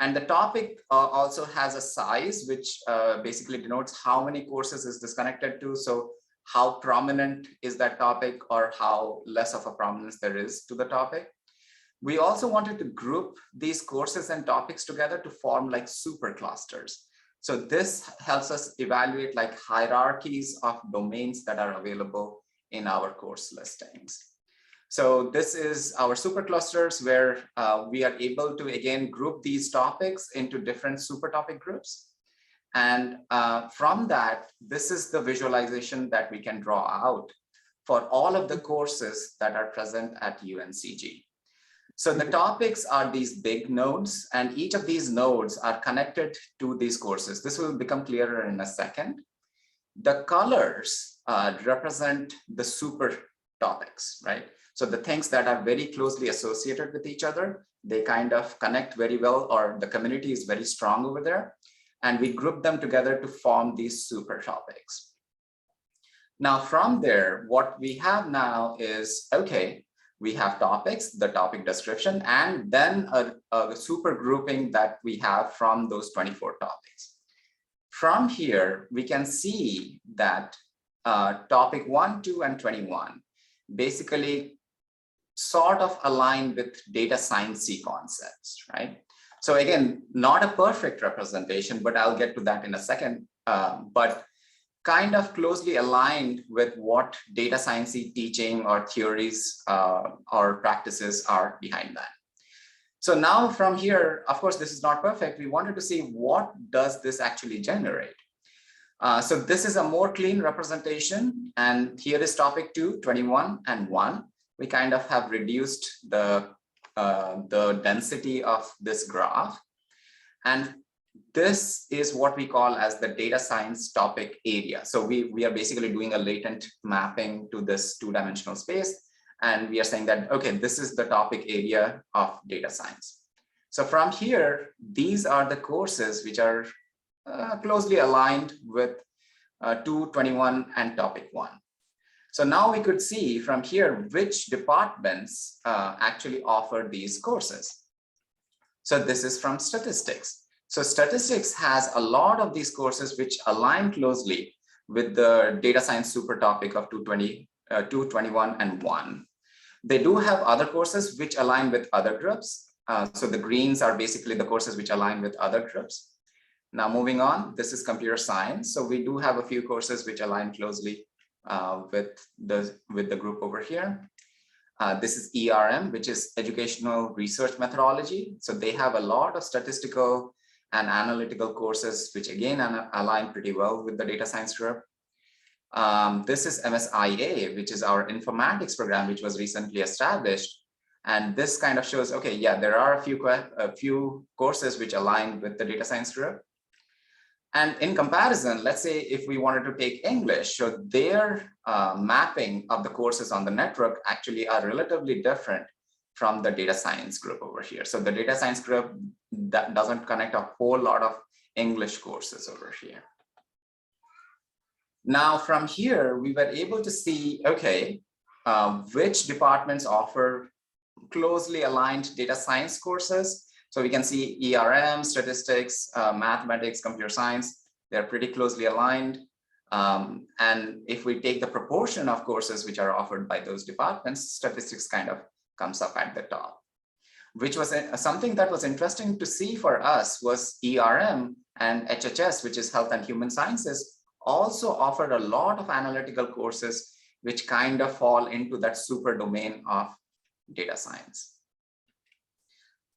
E: And the topic also has a size, which basically denotes how many courses is this connected to. So how prominent is that topic, or how less of a prominence there is to the topic. We also wanted to group these courses and topics together to form like super clusters. So this helps us evaluate like hierarchies of domains that are available in our course listings. So this is our superclusters, where we are able to, again, group these topics into different super topic groups. And from that, this is the visualization that we can draw out for all of the courses that are present at UNCG. So the topics are these big nodes, and each of these nodes are connected to these courses. This will become clearer in a second. The colors represent the super topics, right? So the things that are very closely associated with each other, they kind of connect very well, or the community is very strong over there. And we group them together to form these super topics. Now from there, what we have now is, okay, we have topics, the topic description, and then a super grouping that we have from those 24 topics. From here, we can see that topic 1, 2, and 21 basically sort of align with data science concepts, right? So again, not a perfect representation, but I'll get to that in a second, but kind of closely aligned with what data science teaching or theories or practices are behind that. So now from here, of course, this is not perfect. We wanted to see what does this actually generate. So this is a more clean representation. And here is topic 2, 21, and 1. We kind of have reduced the density of this graph. And this is what we call as the data science topic area. So we are basically doing a latent mapping to this 2-dimensional space. And we are saying that, okay, this is the topic area of data science. So from here, these are the courses which are closely aligned with 2, 21, and topic 1. So now we could see from here which departments actually offer these courses. So this is from statistics. So statistics has a lot of these courses which align closely with the data science super topic of 220, 221, and 1. They do have other courses which align with other groups. So the greens are basically the courses which align with other groups. Now moving on, this is computer science. So we do have a few courses which align closely with the group over here. This is ERM, which is educational research methodology. So they have a lot of statistical and analytical courses, which again align pretty well with the data science group. This is MSIA, which is our informatics program, which was recently established. And this kind of shows, okay, yeah, there are a few courses which align with the data science group. And in comparison, let's say if we wanted to take English, so their mapping of the courses on the network actually are relatively different from the data science group over here. So the data science group that doesn't connect a whole lot of English courses over here. Now from here, we were able to see, okay, which departments offer closely aligned data science courses. So we can see ERM, statistics, mathematics, computer science, they're pretty closely aligned. And if we take the proportion of courses which are offered by those departments, statistics kind of comes up at the top. Which was something that was interesting to see for us was ERM and HHS, which is Health and Human Sciences, also offered a lot of analytical courses which kind of fall into that super domain of data science.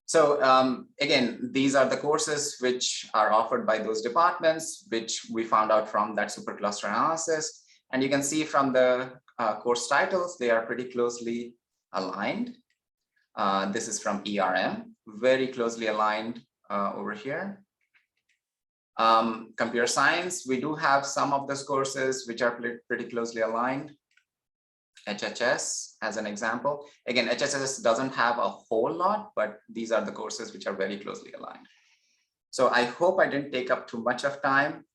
E: So again, these are the courses which are offered by those departments, which we found out from that supercluster analysis. And you can see from the course titles, they are pretty closely aligned. This is from ERM, very closely aligned over here. Computer science, we do have some of those courses which are pretty closely aligned. HHS as an example. Again, HHS doesn't have a whole lot, but these are the courses which are very closely aligned. So I hope I didn't take up too much of time.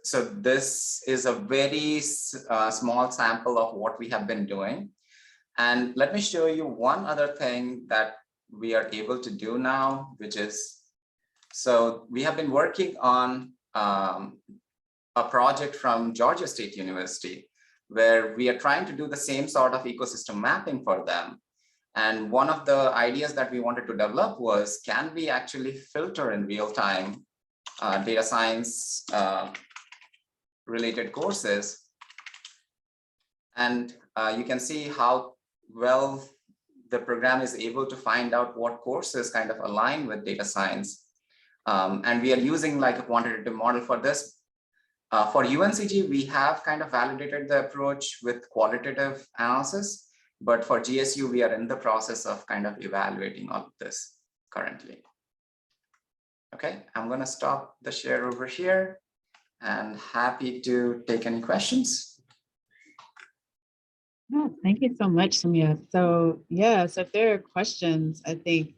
E: So this is a very small sample of what we have been doing. And let me show you one other thing that we are able to do now, which is, so we have been working on a project from Georgia State University, where we are trying to do the same sort of ecosystem mapping for them. And one of the ideas that we wanted to develop was, can we actually filter in real time data science related courses? And you can see how well the program is able to find out what courses kind of align with data science. And we are using like a quantitative model for this. For UNCG, we have kind of validated the approach with qualitative analysis, but for GSU, we are in the process of kind of evaluating all of this currently. Okay, I'm going to stop the share over here and happy to take any questions.
B: Oh, thank you so much, Samia. So yeah, so if there are questions, I think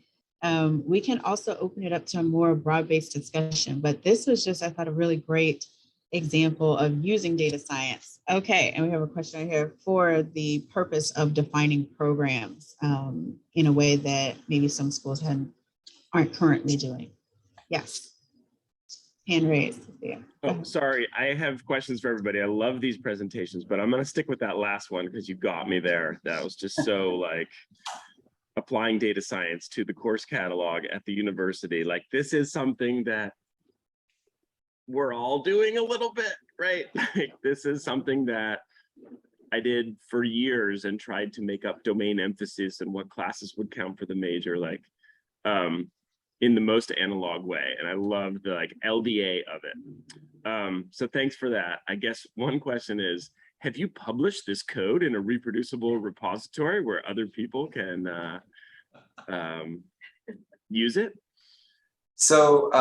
B: we can also open it up to a more broad-based discussion, but this was just, I thought, a really great example of using data science. Okay, and we have a question right here for the purpose of defining programs in a way that maybe some schools aren't currently doing. Yes, hand raised. Yeah.
D: Oh, sorry, I have questions for everybody. I love these presentations, but I'm going to stick with that last one because you got me there. That was just so like applying data science to the course catalog at the university. Like this is something that we're all doing a little bit, right? Like this is something that I did for years and tried to make up domain emphasis and what classes would count for the major, like in the most analog way. And I love the like LDA of it. So thanks for that. I guess one question is, have you published this code in a reproducible repository where other people can use it?
E: So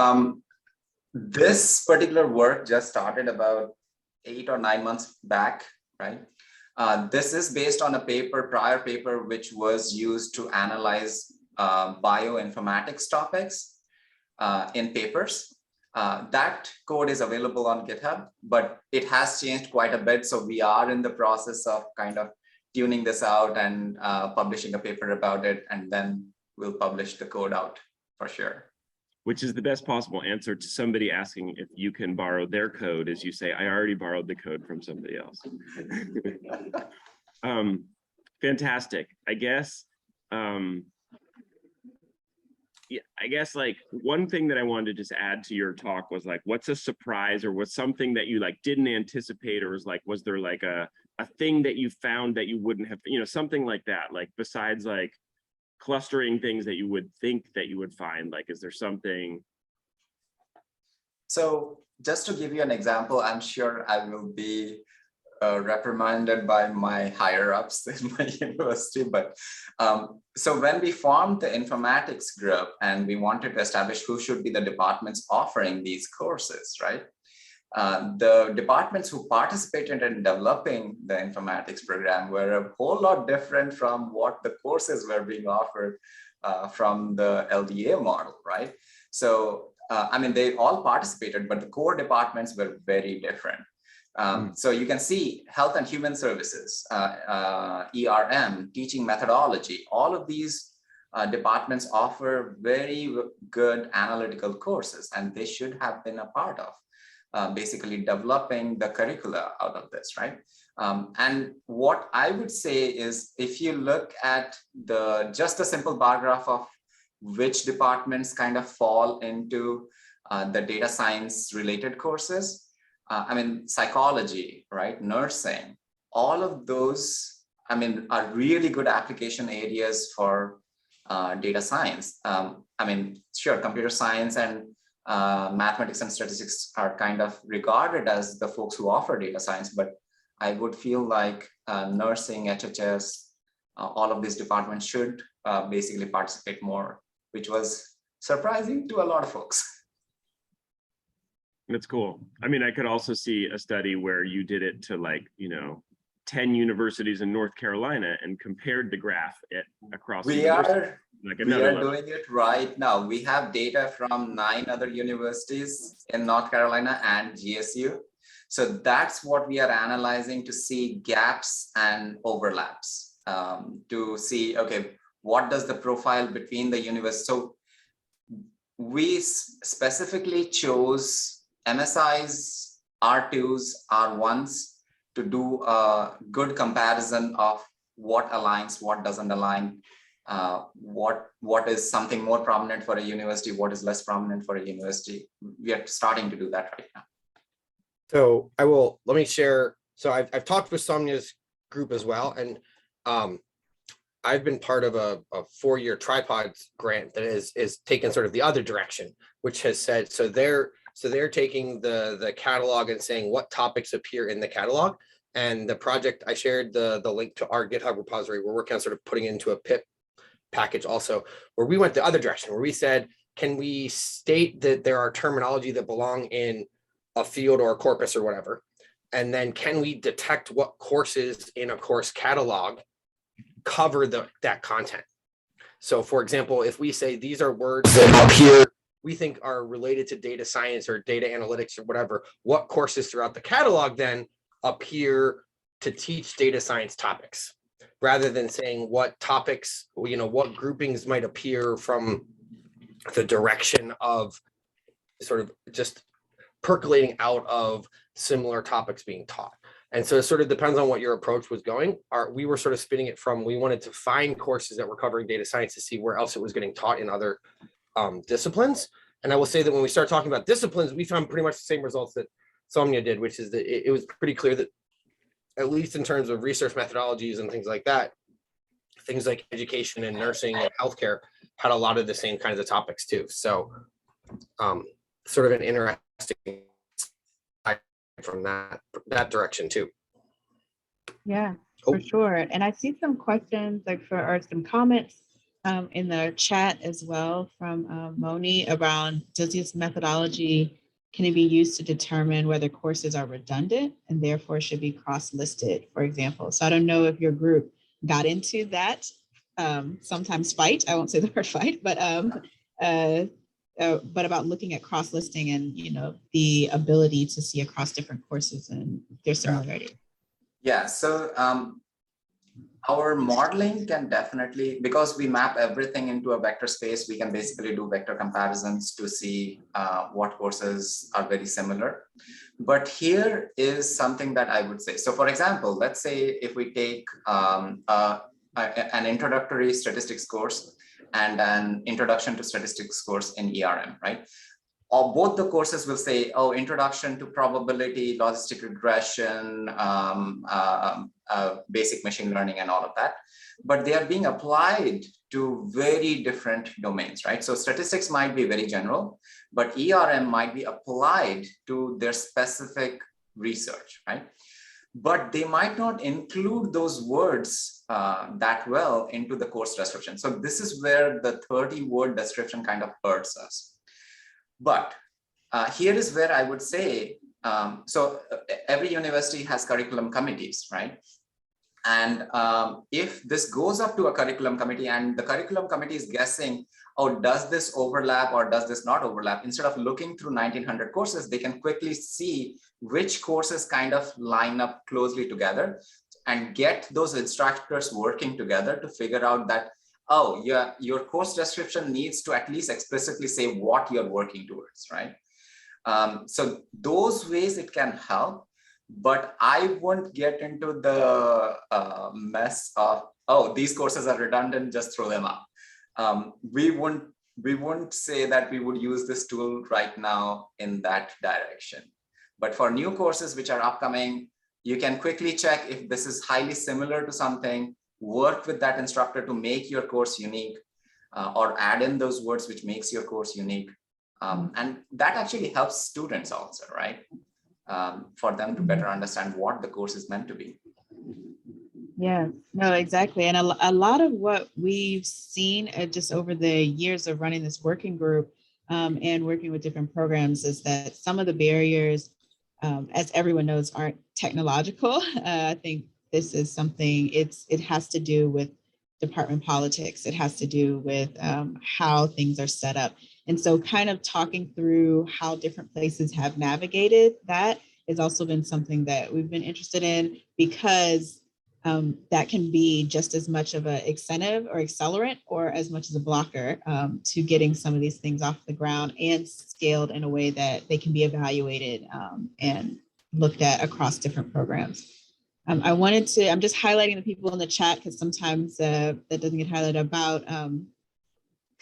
E: this particular work just started about 8 or 9 months back, right? This is based on a prior paper, which was used to analyze bioinformatics topics in papers. That code is available on GitHub, but it has changed quite a bit. So we are in the process of kind of tuning this out and publishing a paper about it, and then we'll publish the code out for sure.
D: Which is the best possible answer to somebody asking if you can borrow their code, as you say, I already borrowed the code from somebody else. Fantastic. I guess, yeah, I guess like one thing that I wanted to just add to your talk was like, what's a surprise or what's something that you like didn't anticipate, or was there like a thing that you found that you wouldn't have, something like that, like besides like clustering things that you would think that you would find, like, is there something
E: So just to give you an example, I'm sure I will be reprimanded by my higher ups in my university. But so when we formed the informatics group and we wanted to establish who should be the departments offering these courses, right? The departments who participated in developing the informatics program were a whole lot different from what the courses were being offered from the LDA model, right? So, I mean, they all participated, but the core departments were very different. So you can see health and human services, ERM, teaching methodology, all of these departments offer very good analytical courses, and they should have been a part of basically developing the curricula out of this, right? And what I would say is, if you look at just a simple bar graph of which departments kind of fall into the data science related courses, I mean, psychology, right? Nursing, all of those, I mean, are really good application areas for data science. I mean, sure, computer science and mathematics and statistics are kind of regarded as the folks who offer data science, but I would feel like nursing, HHS, all of these departments should basically participate more, which was surprising to a lot of folks.
D: That's cool. I mean, I could also see a study where you did it to, like, 10 universities in North Carolina and compared the graph across.
E: We are doing it right now. We have data from 9 other universities in North Carolina and GSU. So that's what we are analyzing to see gaps and overlaps, to see, okay, what does the profile between the universities. So we specifically chose MSIs, R2s, R1s to do a good comparison of what aligns, what doesn't align, what is something more prominent for a university, what is less prominent for a university. We are starting to do that right now.
C: So let me share. So I've talked with Soumya's group as well. And I've been part of a 4-year tripods grant that is taken sort of the other direction, which has said, so they're taking the catalog and saying what topics appear in the catalog. And the project, I shared the link to our GitHub repository. We're working on sort of putting it into a pip package also, where we went the other direction, where we said, can we state that there are terminology that belong in a field or a corpus or whatever? And then can we detect what courses in a course catalog cover that content? So for example, if we say these are words that appear, we think are related to data science or data analytics or whatever, what courses throughout the catalog then appear to teach data science topics, rather than saying what topics, what groupings might appear from the direction of sort of just percolating out of similar topics being taught. And so it sort of depends on what your approach was going. We were sort of spinning it from, we wanted to find courses that were covering data science to see where else it was getting taught in other disciplines. And I will say that when we start talking about disciplines, we found pretty much the same results that Soumya did, which is that it was pretty clear that, at least in terms of research methodologies and things like that, things like education and nursing and healthcare had a lot of the same kinds of topics too. So sort of an interesting from that direction too.
B: Yeah, for sure. And I see some questions or some comments in the chat as well from Moni around, does this methodology, can it be used to determine whether courses are redundant and therefore should be cross-listed, for example? So I don't know if your group got into that, sometimes fight, I won't say the word fight, but about looking at cross-listing and, the ability to see across different courses and their similarity.
E: Yeah, so our modeling can definitely, because we map everything into a vector space, we can basically do vector comparisons to see what courses are very similar. But here is something that I would say. So for example, let's say if we take an introductory statistics course and an introduction to statistics course in ERM, right? or both the courses will say, oh, introduction to probability, logistic regression, basic machine learning, and all of that. But they are being applied to very different domains, right? So statistics might be very general, but ERM might be applied to their specific research, right? But they might not include those words that well into the course description. So this is where the 30-word description kind of hurts us. But here is where I would say, every university has curriculum committees, right? And if this goes up to a curriculum committee and the curriculum committee is guessing, oh, does this overlap or does this not overlap? Instead of looking through 1900 courses, they can quickly see which courses kind of line up closely together and get those instructors working together to figure out that, oh, yeah, your course description needs to at least explicitly say what you're working towards, right? So those ways it can help. But I won't get into the mess of, oh, these courses are redundant, just throw them up. We wouldn't say that we would use this tool right now in that direction. But for new courses which are upcoming, you can quickly check if this is highly similar to something, work with that instructor to make your course unique, or add in those words which makes your course unique. And that actually helps students also, right? For them to better understand what the course is meant to be.
B: Yeah, no, exactly. And a lot of what we've seen just over the years of running this working group and working with different programs is that some of the barriers, as everyone knows, aren't technological. I think this is something, it has to do with department politics. It has to do with how things are set up. And so kind of talking through how different places have navigated that has also been something that we've been interested in, because that can be just as much of an incentive or accelerant or as much as a blocker to getting some of these things off the ground and scaled in a way that they can be evaluated and looked at across different programs. I'm just highlighting the people in the chat because sometimes that doesn't get highlighted about,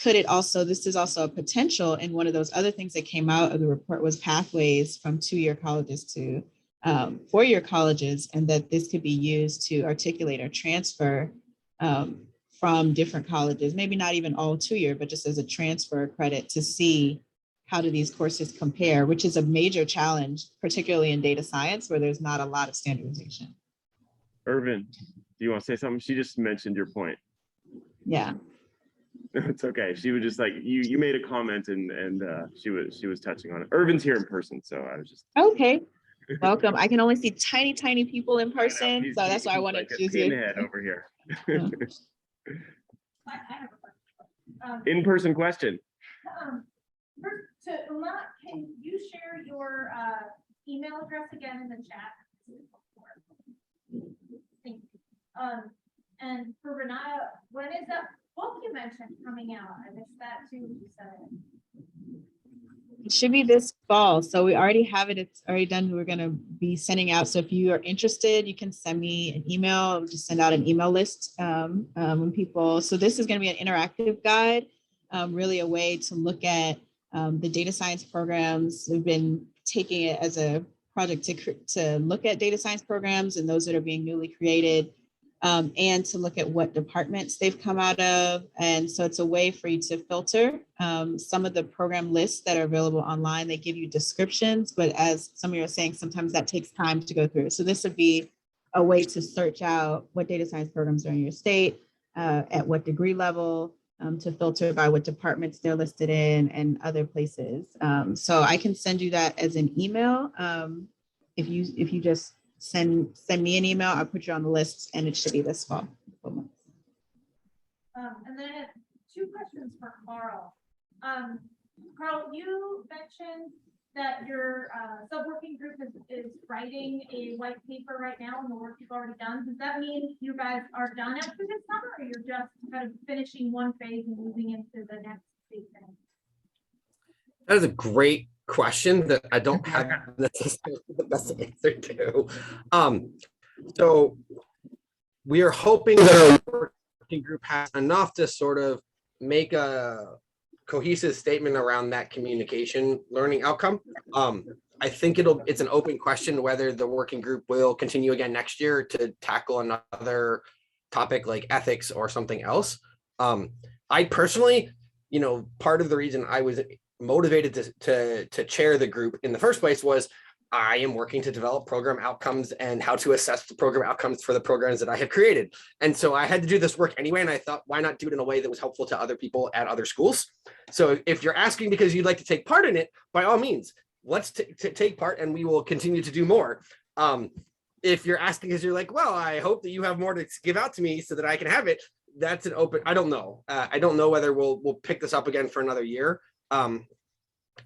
B: this is also a potential, and one of those other things that came out of the report was pathways from 2-year colleges to 4-year colleges, and that this could be used to articulate or transfer from different colleges, maybe not even all 2-year, but just as a transfer credit to see how do these courses compare, which is a major challenge, particularly in data science, where there's not a lot of standardization.
D: Irvin, do you want to say something? She just mentioned your point.
B: Yeah.
D: It's okay. She was just like, you made a comment and she was touching on it. Irvin's here in person, so I was just
B: Okay. Welcome. I can only see tiny people in person,
D: he's
B: so that's why I wanted
D: like
B: to
D: a
B: see
D: pinhead over here.
B: Yeah.
F: I have a question.
D: In-person question.
F: First, to Uma, can you share your email address again in the chat? Thank you. And for Renata, when is that book you mentioned coming out? I missed that too. You said it.
B: It should be this fall. So we already have it. It's already done. We're going to be sending out. So if you are interested, you can send me an email. I'll just send out an email list when people. So this is going to be an interactive guide, really a way to look at the data science programs. We've been taking it as a project to look at data science programs and those that are being newly created, and to look at what departments they've come out of. And so it's a way for you to filter some of the program lists that are available online. They give you descriptions, but as some of you are saying, sometimes that takes time to go through. So this would be a way to search out what data science programs are in your state, at what degree level, to filter by what departments they're listed in and other places. So I can send you that as an email. If you just send me an email, I'll put you on the list, and it should be this fall.
F: And then I have 2 questions for Carl. Carl, you mentioned that your sub-working group is writing a white paper right now and the work you've already done. Does that mean you guys are done after this summer, or you're just kind of finishing one phase and moving into the next phase?
C: That is a great question that I don't have necessarily the best answer to. So we are hoping that our working group has enough to sort of make a cohesive statement around that communication learning outcome. I think it's an open question whether the working group will continue again next year to tackle another topic like ethics or something else. I personally, part of the reason I was motivated to chair the group in the first place was I am working to develop program outcomes and how to assess the program outcomes for the programs that I have created. And so I had to do this work anyway. And I thought, why not do it in a way that was helpful to other people at other schools? So if you're asking because you'd like to take part in it, by all means, let's take part and we will continue to do more. If you're asking because you're like, well, I hope that you have more to give out to me so that I can have it. That's an open, I don't know. I don't know whether we'll pick this up again for another year. I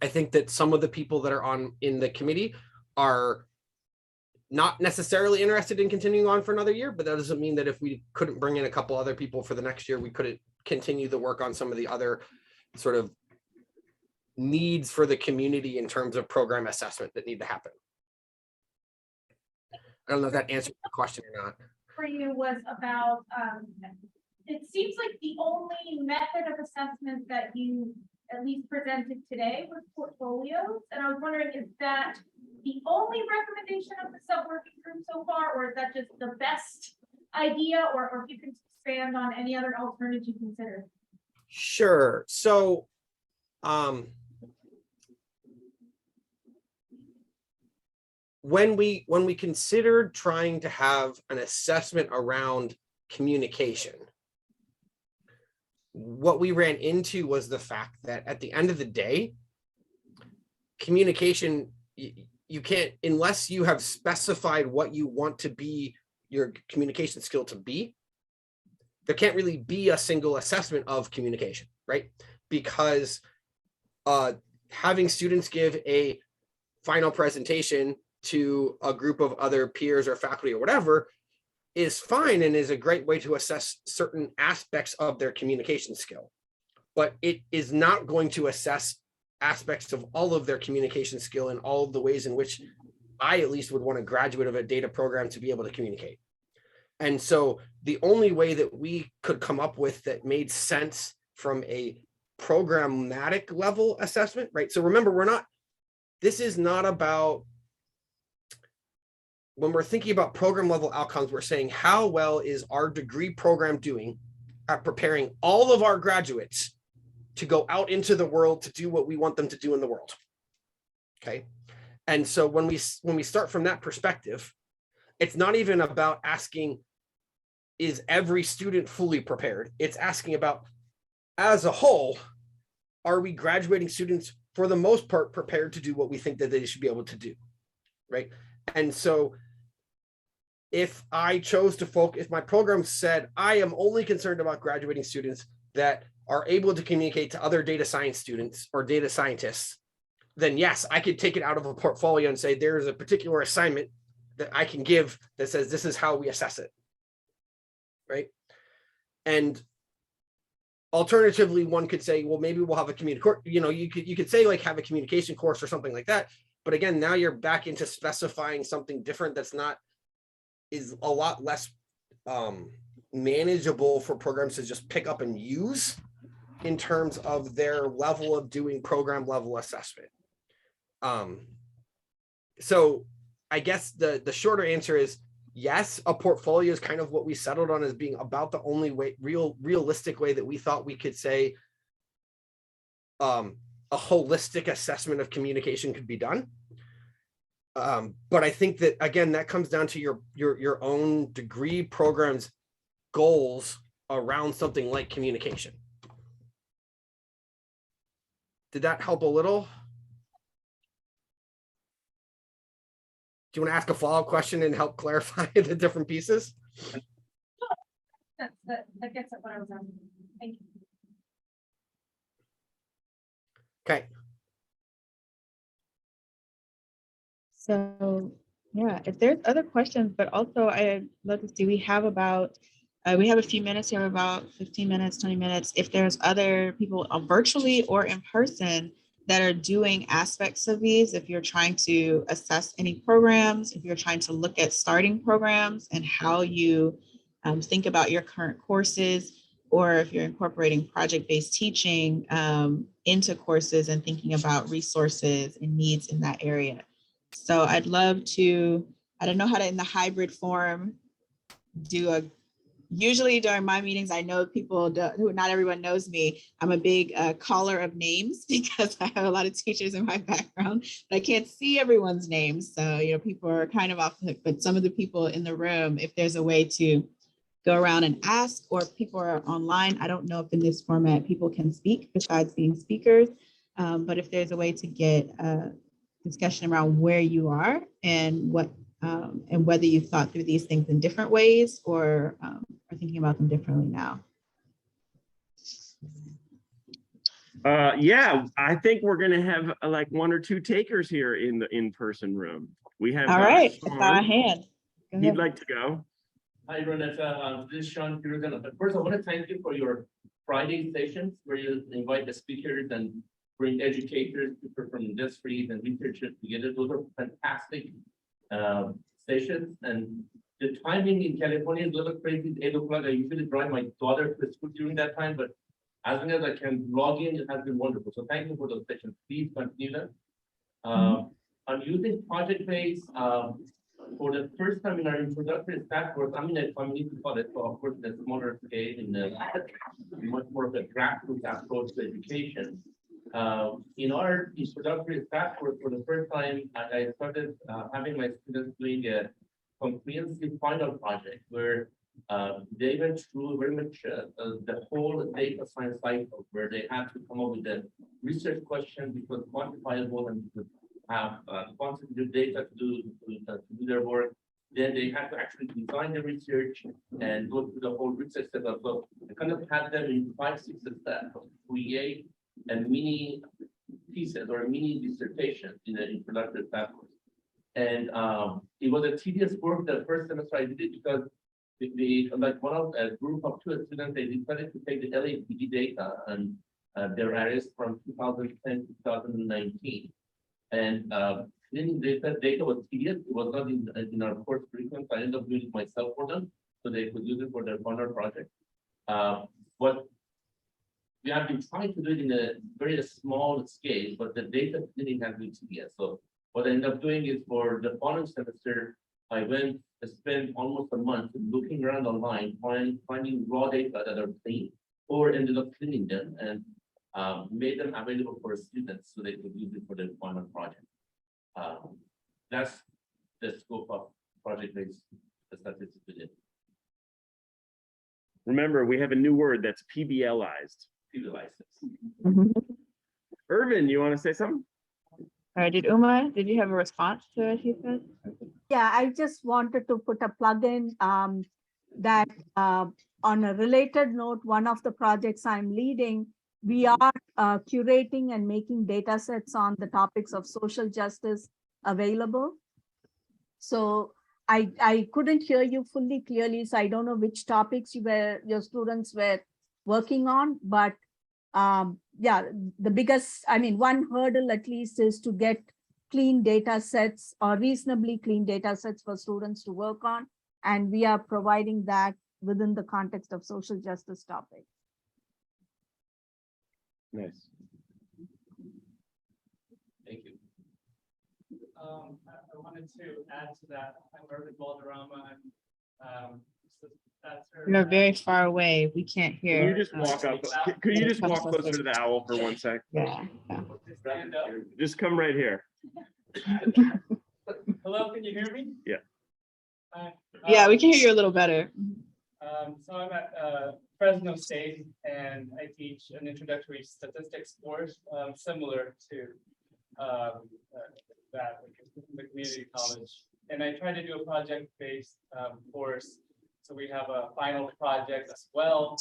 C: think that some of the people that are in the committee are not necessarily interested in continuing on for another year, but that doesn't mean that if we couldn't bring in a couple other people for the next year, we couldn't continue the work on some of the other sort of needs for the community in terms of program assessment that need to happen. I don't know if that answers the question or not.
F: For you was about, it seems like the only method of assessment that you at least presented today was portfolios. And I was wondering, is that the only recommendation of the sub-working group so far, or is that just the best idea, or if you can expand on any other alternatives you consider?
C: Sure. So, when we considered trying to have an assessment around communication, what we ran into was the fact that at the end of the day, communication, you can't, unless you have specified what you want to be your communication skill to be, there can't really be a single assessment of communication, right? Because having students give a final presentation to a group of other peers or faculty or whatever is fine and is a great way to assess certain aspects of their communication skill. But it is not going to assess aspects of all of their communication skill and all of the ways in which I at least would want a graduate of a data program to be able to communicate. And so the only way that we could come up with that made sense from a programmatic level assessment, right? So remember, this is not about, when we're thinking about program level outcomes, we're saying how well is our degree program doing at preparing all of our graduates to go out into the world to do what we want them to do in the world. Okay. And so when we start from that perspective, it's not even about asking, is every student fully prepared? It's asking about, as a whole, are we graduating students for the most part prepared to do what we think that they should be able to do, right? And so if I chose to focus, if my program said, I am only concerned about graduating students that are able to communicate to other data science students or data scientists, then yes, I could take it out of a portfolio and say, there's a particular assignment that I can give that says, this is how we assess it, right? And alternatively, one could say, well, maybe we'll have a you could say like have a communication course or something like that. But again, now you're back into specifying something different is a lot less manageable for programs to just pick up and use in terms of their level of doing program level assessment. So I guess the shorter answer is yes, a portfolio is kind of what we settled on as being about the only way, realistic way that we thought we could say a holistic assessment of communication could be done. But I think that, again, that comes down to your own degree program's goals around something like communication. Did that help a little? Do you want to ask a follow-up question and help clarify the different pieces?
F: That gets at what I was asking. Thank you.
C: Okay.
B: So yeah, if there's other questions, but also I'd love to see, we have a few minutes here, about 15 minutes, 20 minutes. If there's other people virtually or in person that are doing aspects of these, if you're trying to assess any programs, if you're trying to look at starting programs and how you think about your current courses, or if you're incorporating project-based teaching into courses and thinking about resources and needs in that area. So I'd love to, I don't know how to, in the hybrid form, usually during my meetings, I know people who not everyone knows me. I'm a big caller of names because I have a lot of teachers in my background, but I can't see everyone's names. So, people are kind of off the hook, but some of the people in the room, if there's a way to go around and ask, or if people are online, I don't know if in this format people can speak besides being speakers, but if there's a way to get a discussion around where you are and what and whether you thought through these things in different ways or are thinking about them differently now.
D: Yeah, I think we're gonna have like 1 or 2 takers here in the in-person room. We have
B: All right,
D: Sean.
B: I saw a hand. Go
D: He'd
B: ahead.
D: like to go.
G: Hi, Renata. This is Sean Kirgan. First, I want to thank you for your Friday sessions where you invite the speakers and bring educators, people from industries and researchers together. Those are fantastic sessions. And the timing in California is a little crazy. It's 8 o'clock. I usually drive my daughter to school during that time, but as long as I can log in, it has been wonderful. So thank you for those sessions. Please continue them. I'm using project-based for the first time in our introductory staff course. I'm in a community college, so of course, the smaller scale in the much more of a grassroots approach to education. In our introductory staff course, for the first time, I started having my students doing a comprehensive final project where they went through very much the whole data science cycle, where they had to come up with a research question because quantifiable and have quantitative data to do their work. Then they had to actually design the research and go through the whole research setup. So I kind of had them in 5-6 steps, create a mini thesis or a mini dissertation in an introductory staff course. And it was a tedious work. The first semester I did it because like one of a group of 2 students, they decided to take the LAPD data and their areas from 2010 to 2019. And cleaning data was tedious. It was not in our course curriculum. So I ended up doing it myself for them, so they could use it for their final project. But we have been trying to do it in a very small scale, but the data cleaning has been tedious. So what I ended up doing is for the following semester, I spent almost a month looking around online, finding raw data that are clean, or ended up cleaning them and made them available for students so they could use it for their final project. That's the scope of project-based statistics we did.
D: Remember, we have a new word that's PBLized.
B: Mhm.
D: Irvin, you want to say something?
B: All right, did you have a response to what he said?
A: Yeah, I just wanted to put a plug in that on a related note, one of the projects I'm leading, we are curating and making data sets on the topics of social justice available. So I couldn't hear you fully clearly, so I don't know which topics your students were working on, but yeah, the biggest, one hurdle at least is to get clean data sets or reasonably clean data sets for students to work on. And we are providing that within the context of social justice topics.
D: Nice.
G: Thank you.
H: I wanted to add to that. I'm Irvin Balderrama.
B: You're very far away. We can't
D: Can
B: hear.
D: you just walk up? Could you just walk closer to the owl for 1 sec?
B: Yeah.
H: Stand up.
D: Just come right here.
H: Hello, can you hear me?
D: Yeah.
H: Hi.
B: Yeah, we can hear you a little better.
H: So I'm at Fresno State and I teach an introductory statistics course similar to that in the community college. And I try to do a project-based course. So we have a final project as well.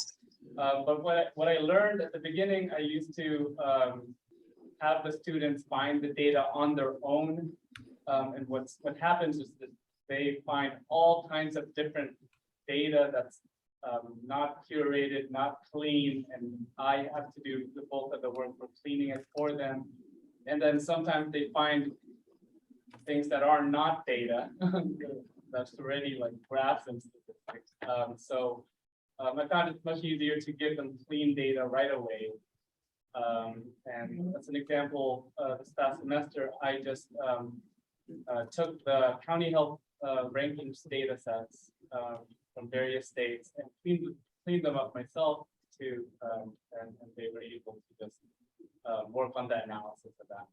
H: But what I learned at the beginning, I used to have the students find the data on their own. And what happens is that they find all kinds of different data that's not curated, not clean, and I have to do the bulk of the work for cleaning it for them. And then sometimes they find things that are not data, that's already like graphs and statistics. So I found it much easier to give them clean data right away. And as an example, this past semester, I just took the county health rankings data sets from various states and cleaned them up myself too, and they were able to just work on the analysis of that.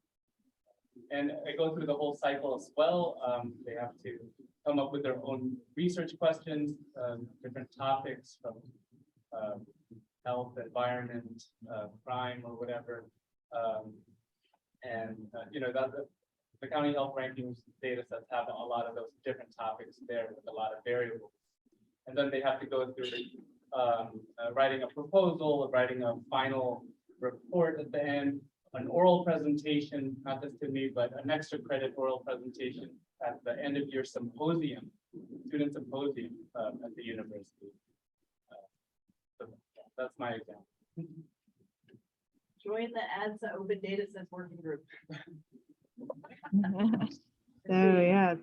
H: And I go through the whole cycle as well. They have to come up with their own research questions, different topics from health, environment, crime, or whatever. You know, the county health rankings data sets have a lot of those different topics there with a lot of variables. And then they have to go through writing a proposal, or writing a final report at the end, an oral presentation, not just to me, but an extra credit oral presentation at the end of your symposium, student symposium at the university. So that's my example.
I: Join the Ads to Open Data Sets Working Group.
B: So yeah,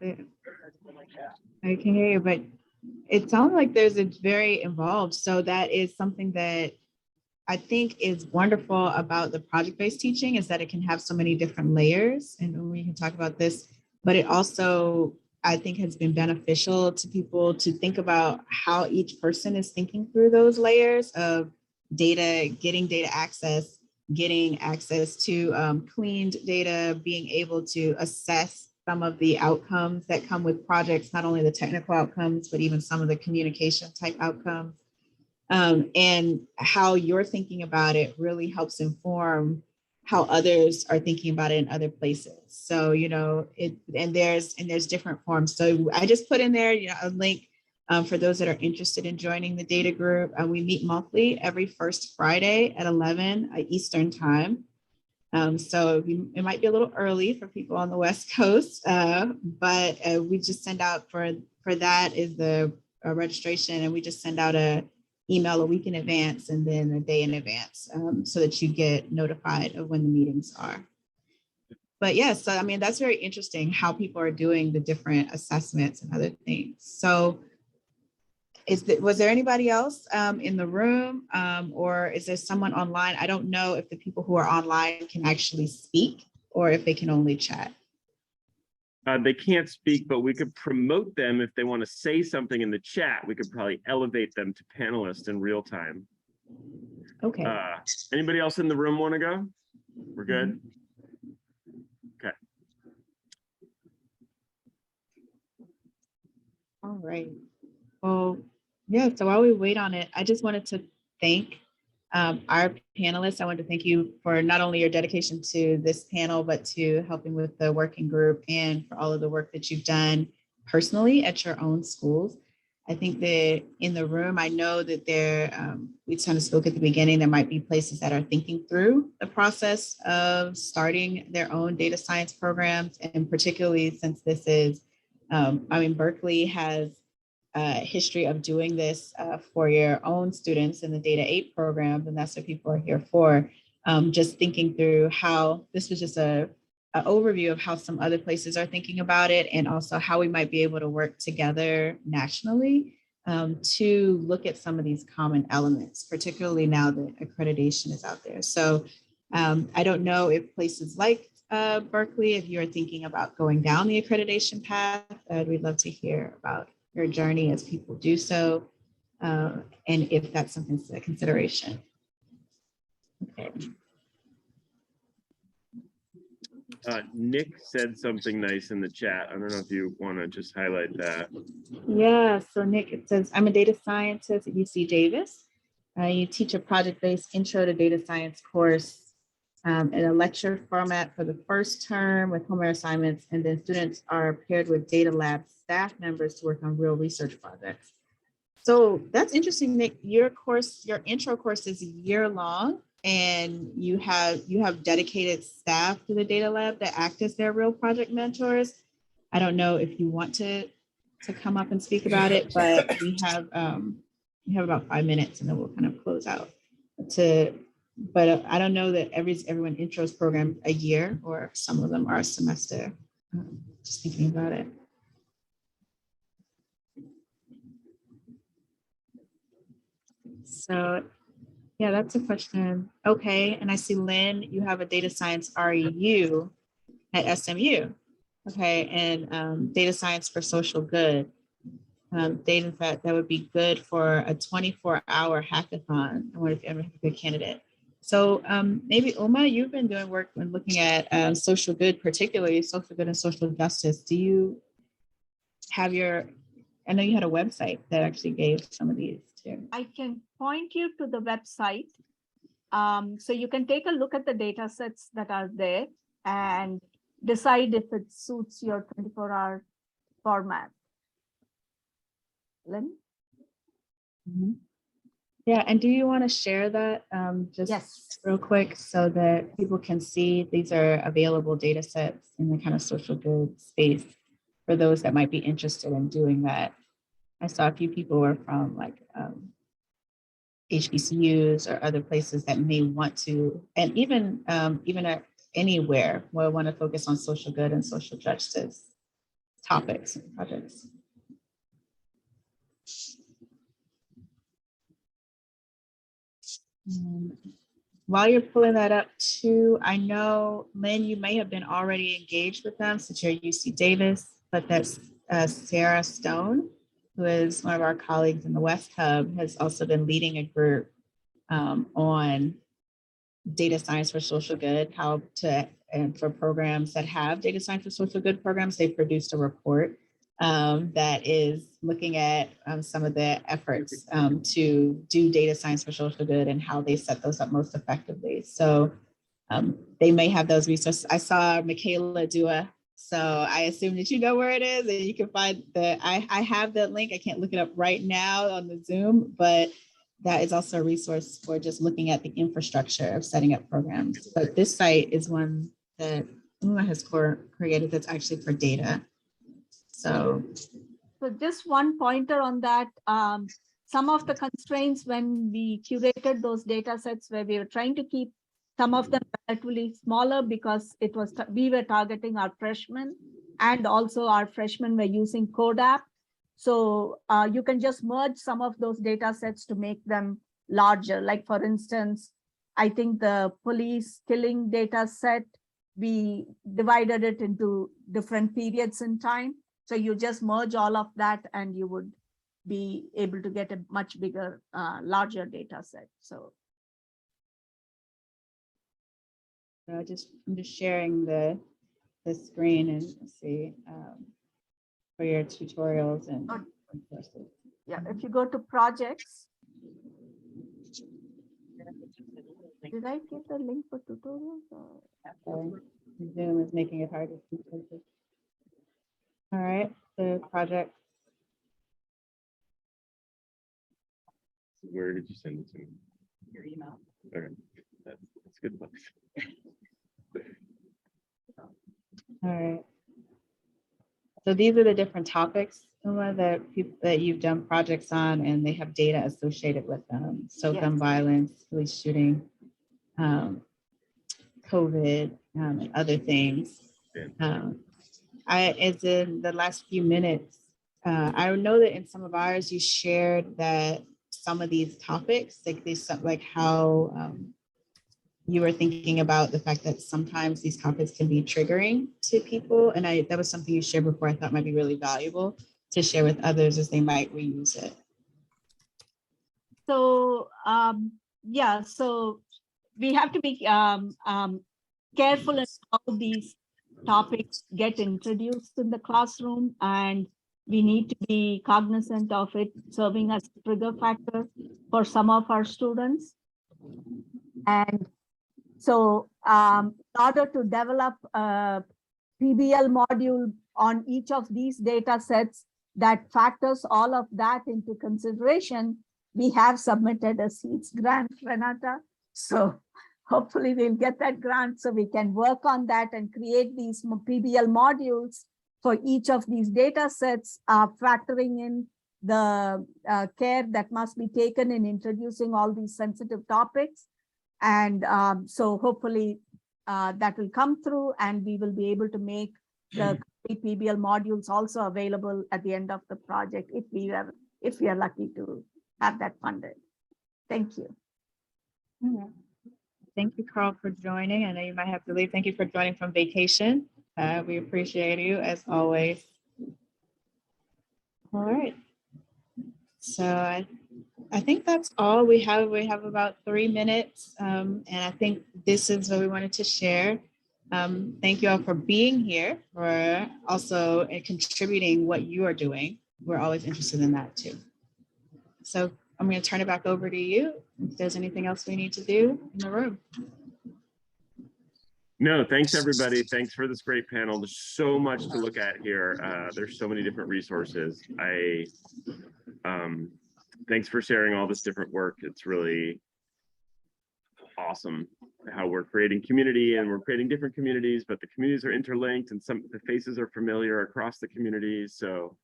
B: I can hear you, but it sounds like there's a very involved. So that is something that I think is wonderful about the project-based teaching, is that it can have so many different layers, and we can talk about this, but it also, I think, has been beneficial to people to think about how each person is thinking through those layers of data, getting data access, getting access to cleaned data, being able to assess some of the outcomes that come with projects, not only the technical outcomes, but even some of the communication type outcomes. And how you're thinking about it really helps inform how others are thinking about it in other places. So, you know, there's different forms. So I just put in there, you know, a link for those that are interested in joining the data group. We meet monthly every first Friday at 11 Eastern time. So it might be a little early for people on the West Coast, but we just send out for that is the registration, and we just send out a email a week in advance and then a day in advance, so that you get notified of when the meetings are. But yes, so I mean, that's very interesting how people are doing the different assessments and other things. So was there anybody else in the room, or is there someone online? I don't know if the people who are online can actually speak or if they can only chat.
D: They can't speak, but we could promote them if they want to say something in the chat. We could probably elevate them to panelists in real time.
B: Okay.
D: Anybody else in the room want to go? We're good? Okay.
B: All right. Well, yeah, so while we wait on it, I just wanted to thank our panelists. I want to thank you for not only your dedication to this panel, but to helping with the working group and for all of the work that you've done personally at your own schools. I think that in the room, I know that we kind of spoke at the beginning, there might be places that are thinking through the process of starting their own data science programs. And particularly since this is, I mean, Berkeley has history of doing this for your own students in the Data 8 program, and that's what people are here for. Just thinking through how this was just an overview of how some other places are thinking about it, and also how we might be able to work together nationally to look at some of these common elements, particularly now that accreditation is out there. So I don't know if places like Berkeley, if you're thinking about going down the accreditation path, we'd love to hear about your journey as people do so, and if that's something to consideration. Okay.
D: Nick said something nice in the chat. I don't know if you want to just highlight that.
B: Yeah, so Nick, it says, I'm a data scientist at UC Davis. You teach a project-based intro to data science course in a lecture format for the first term with homework assignments, and then students are paired with data lab staff members to work on real research projects. So that's interesting, Nick. Your intro course is a year long, and you have dedicated staff to the data lab that act as their real project mentors. I don't know if you want to come up and speak about it, but we have about 5 minutes and then we'll kind of close out. But I don't know that everyone intros program a year, or some of them are a semester. Just thinking about it. So yeah, that's a question. Okay, and I see Lynn, you have a data science REU at SMU. Okay, and data science for social good. Data that would be good for a 24-hour hackathon. I wonder if you ever have a good candidate. So maybe Uma, you've been doing work when looking at social good, particularly social good and social justice. Do you have I know you had a website that actually gave some of these too.
A: I can point you to the website. So you can take a look at the data sets that are there and decide if it suits your 24-hour format. Lynn?
B: Yeah, and do you want to share that just
A: Yes.
B: real quick so that people can see these are available data sets in the kind of social good space for those that might be interested in doing that? I saw a few people were from like HBCUs or other places that may want to, and even anywhere will want to focus on social good and social justice topics and projects. While you're pulling that up too, I know, Lynn, you may have been already engaged with them since you're UC Davis, but that's Sarah Stone, who is one of our colleagues in the West Hub, has also been leading a group on data science for social good, and for programs that have data science for social good programs. They produced a report that is looking at some of the efforts to do data science for social good and how they set those up most effectively. So they may have those resources. I saw Michaela do so I assume that you know where it is and you can find I have that link. I can't look it up right now on the Zoom, but that is also a resource for just looking at the infrastructure of setting up programs. But this site is one that Uma has created that's actually for data. So
A: just one pointer on that. Some of the constraints when we curated those data sets where we were trying to keep some of them relatively smaller because we were targeting our freshmen and also our freshmen were using CodeApp. So you can just merge some of those data sets to make them larger. Like for instance, I think the police killing data set, we divided it into different periods in time. So you just merge all of that and you would be able to get a much bigger, larger data set. So
B: I'm just sharing the screen and see for your tutorials and courses.
A: Yeah, if you go to projects. Did I give the link for tutorials? Or?
B: Zoom is making it hard to see. All right, the project.
D: Where did you send it to me?
I: Your email.
D: Okay, that's good.
B: All right. So these are the different topics, Uma, that you've done projects on, and they have data associated with them. So
A: Yes.
B: gun violence, police shooting, COVID, and other things. As in the last few minutes, I know that in some of ours you shared that some of these topics, like how you were thinking about the fact that sometimes these topics can be triggering to people, and that was something you shared before. I thought might be really valuable to share with others as they might reuse it.
A: So yeah, so we have to be careful in how these topics get introduced in the classroom, and we need to be cognizant of it serving as a trigger factor for some of our students. And so in order to develop a PBL module on each of these data sets that factors all of that into consideration, we have submitted a seeds grant, Renata. So hopefully we'll get that grant so we can work on that and create these PBL modules for each of these data sets, factoring in the care that must be taken in introducing all these sensitive topics. And so hopefully that will come through and we will be able to make the PBL modules also available at the end of the project if we are lucky to have that funded. Thank you.
B: Thank you, Carl, for joining. I know you might have to leave. Thank you for joining from vacation. We appreciate you as always. All right. So I think that's all we have. We have about 3 minutes. And I think this is what we wanted to share. Thank you all for being here, for also contributing what you are doing. We're always interested in that too. So I'm going to turn it back over to you. If there's anything else we need to do in the room.
D: No, thanks everybody. Thanks for this great panel. There's so much to look at here. There's so many different resources. Thanks for sharing all this different work. It's really awesome how we're creating community, and we're creating different communities, but the communities are interlinked and some of the faces are familiar across the communities. So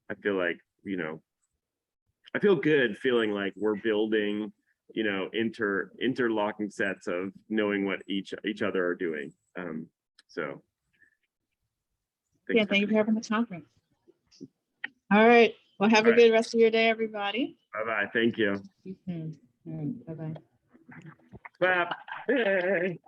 D: I feel like, you know, I feel good feeling like we're building, you know, interlocking sets of knowing what each other are doing. So
B: Yeah, thank you for having the conference. All right. Well, have a good rest of your day, everybody.
D: Bye-bye. Thank you.
B: All right. Bye-bye.
D: Clap. Hey.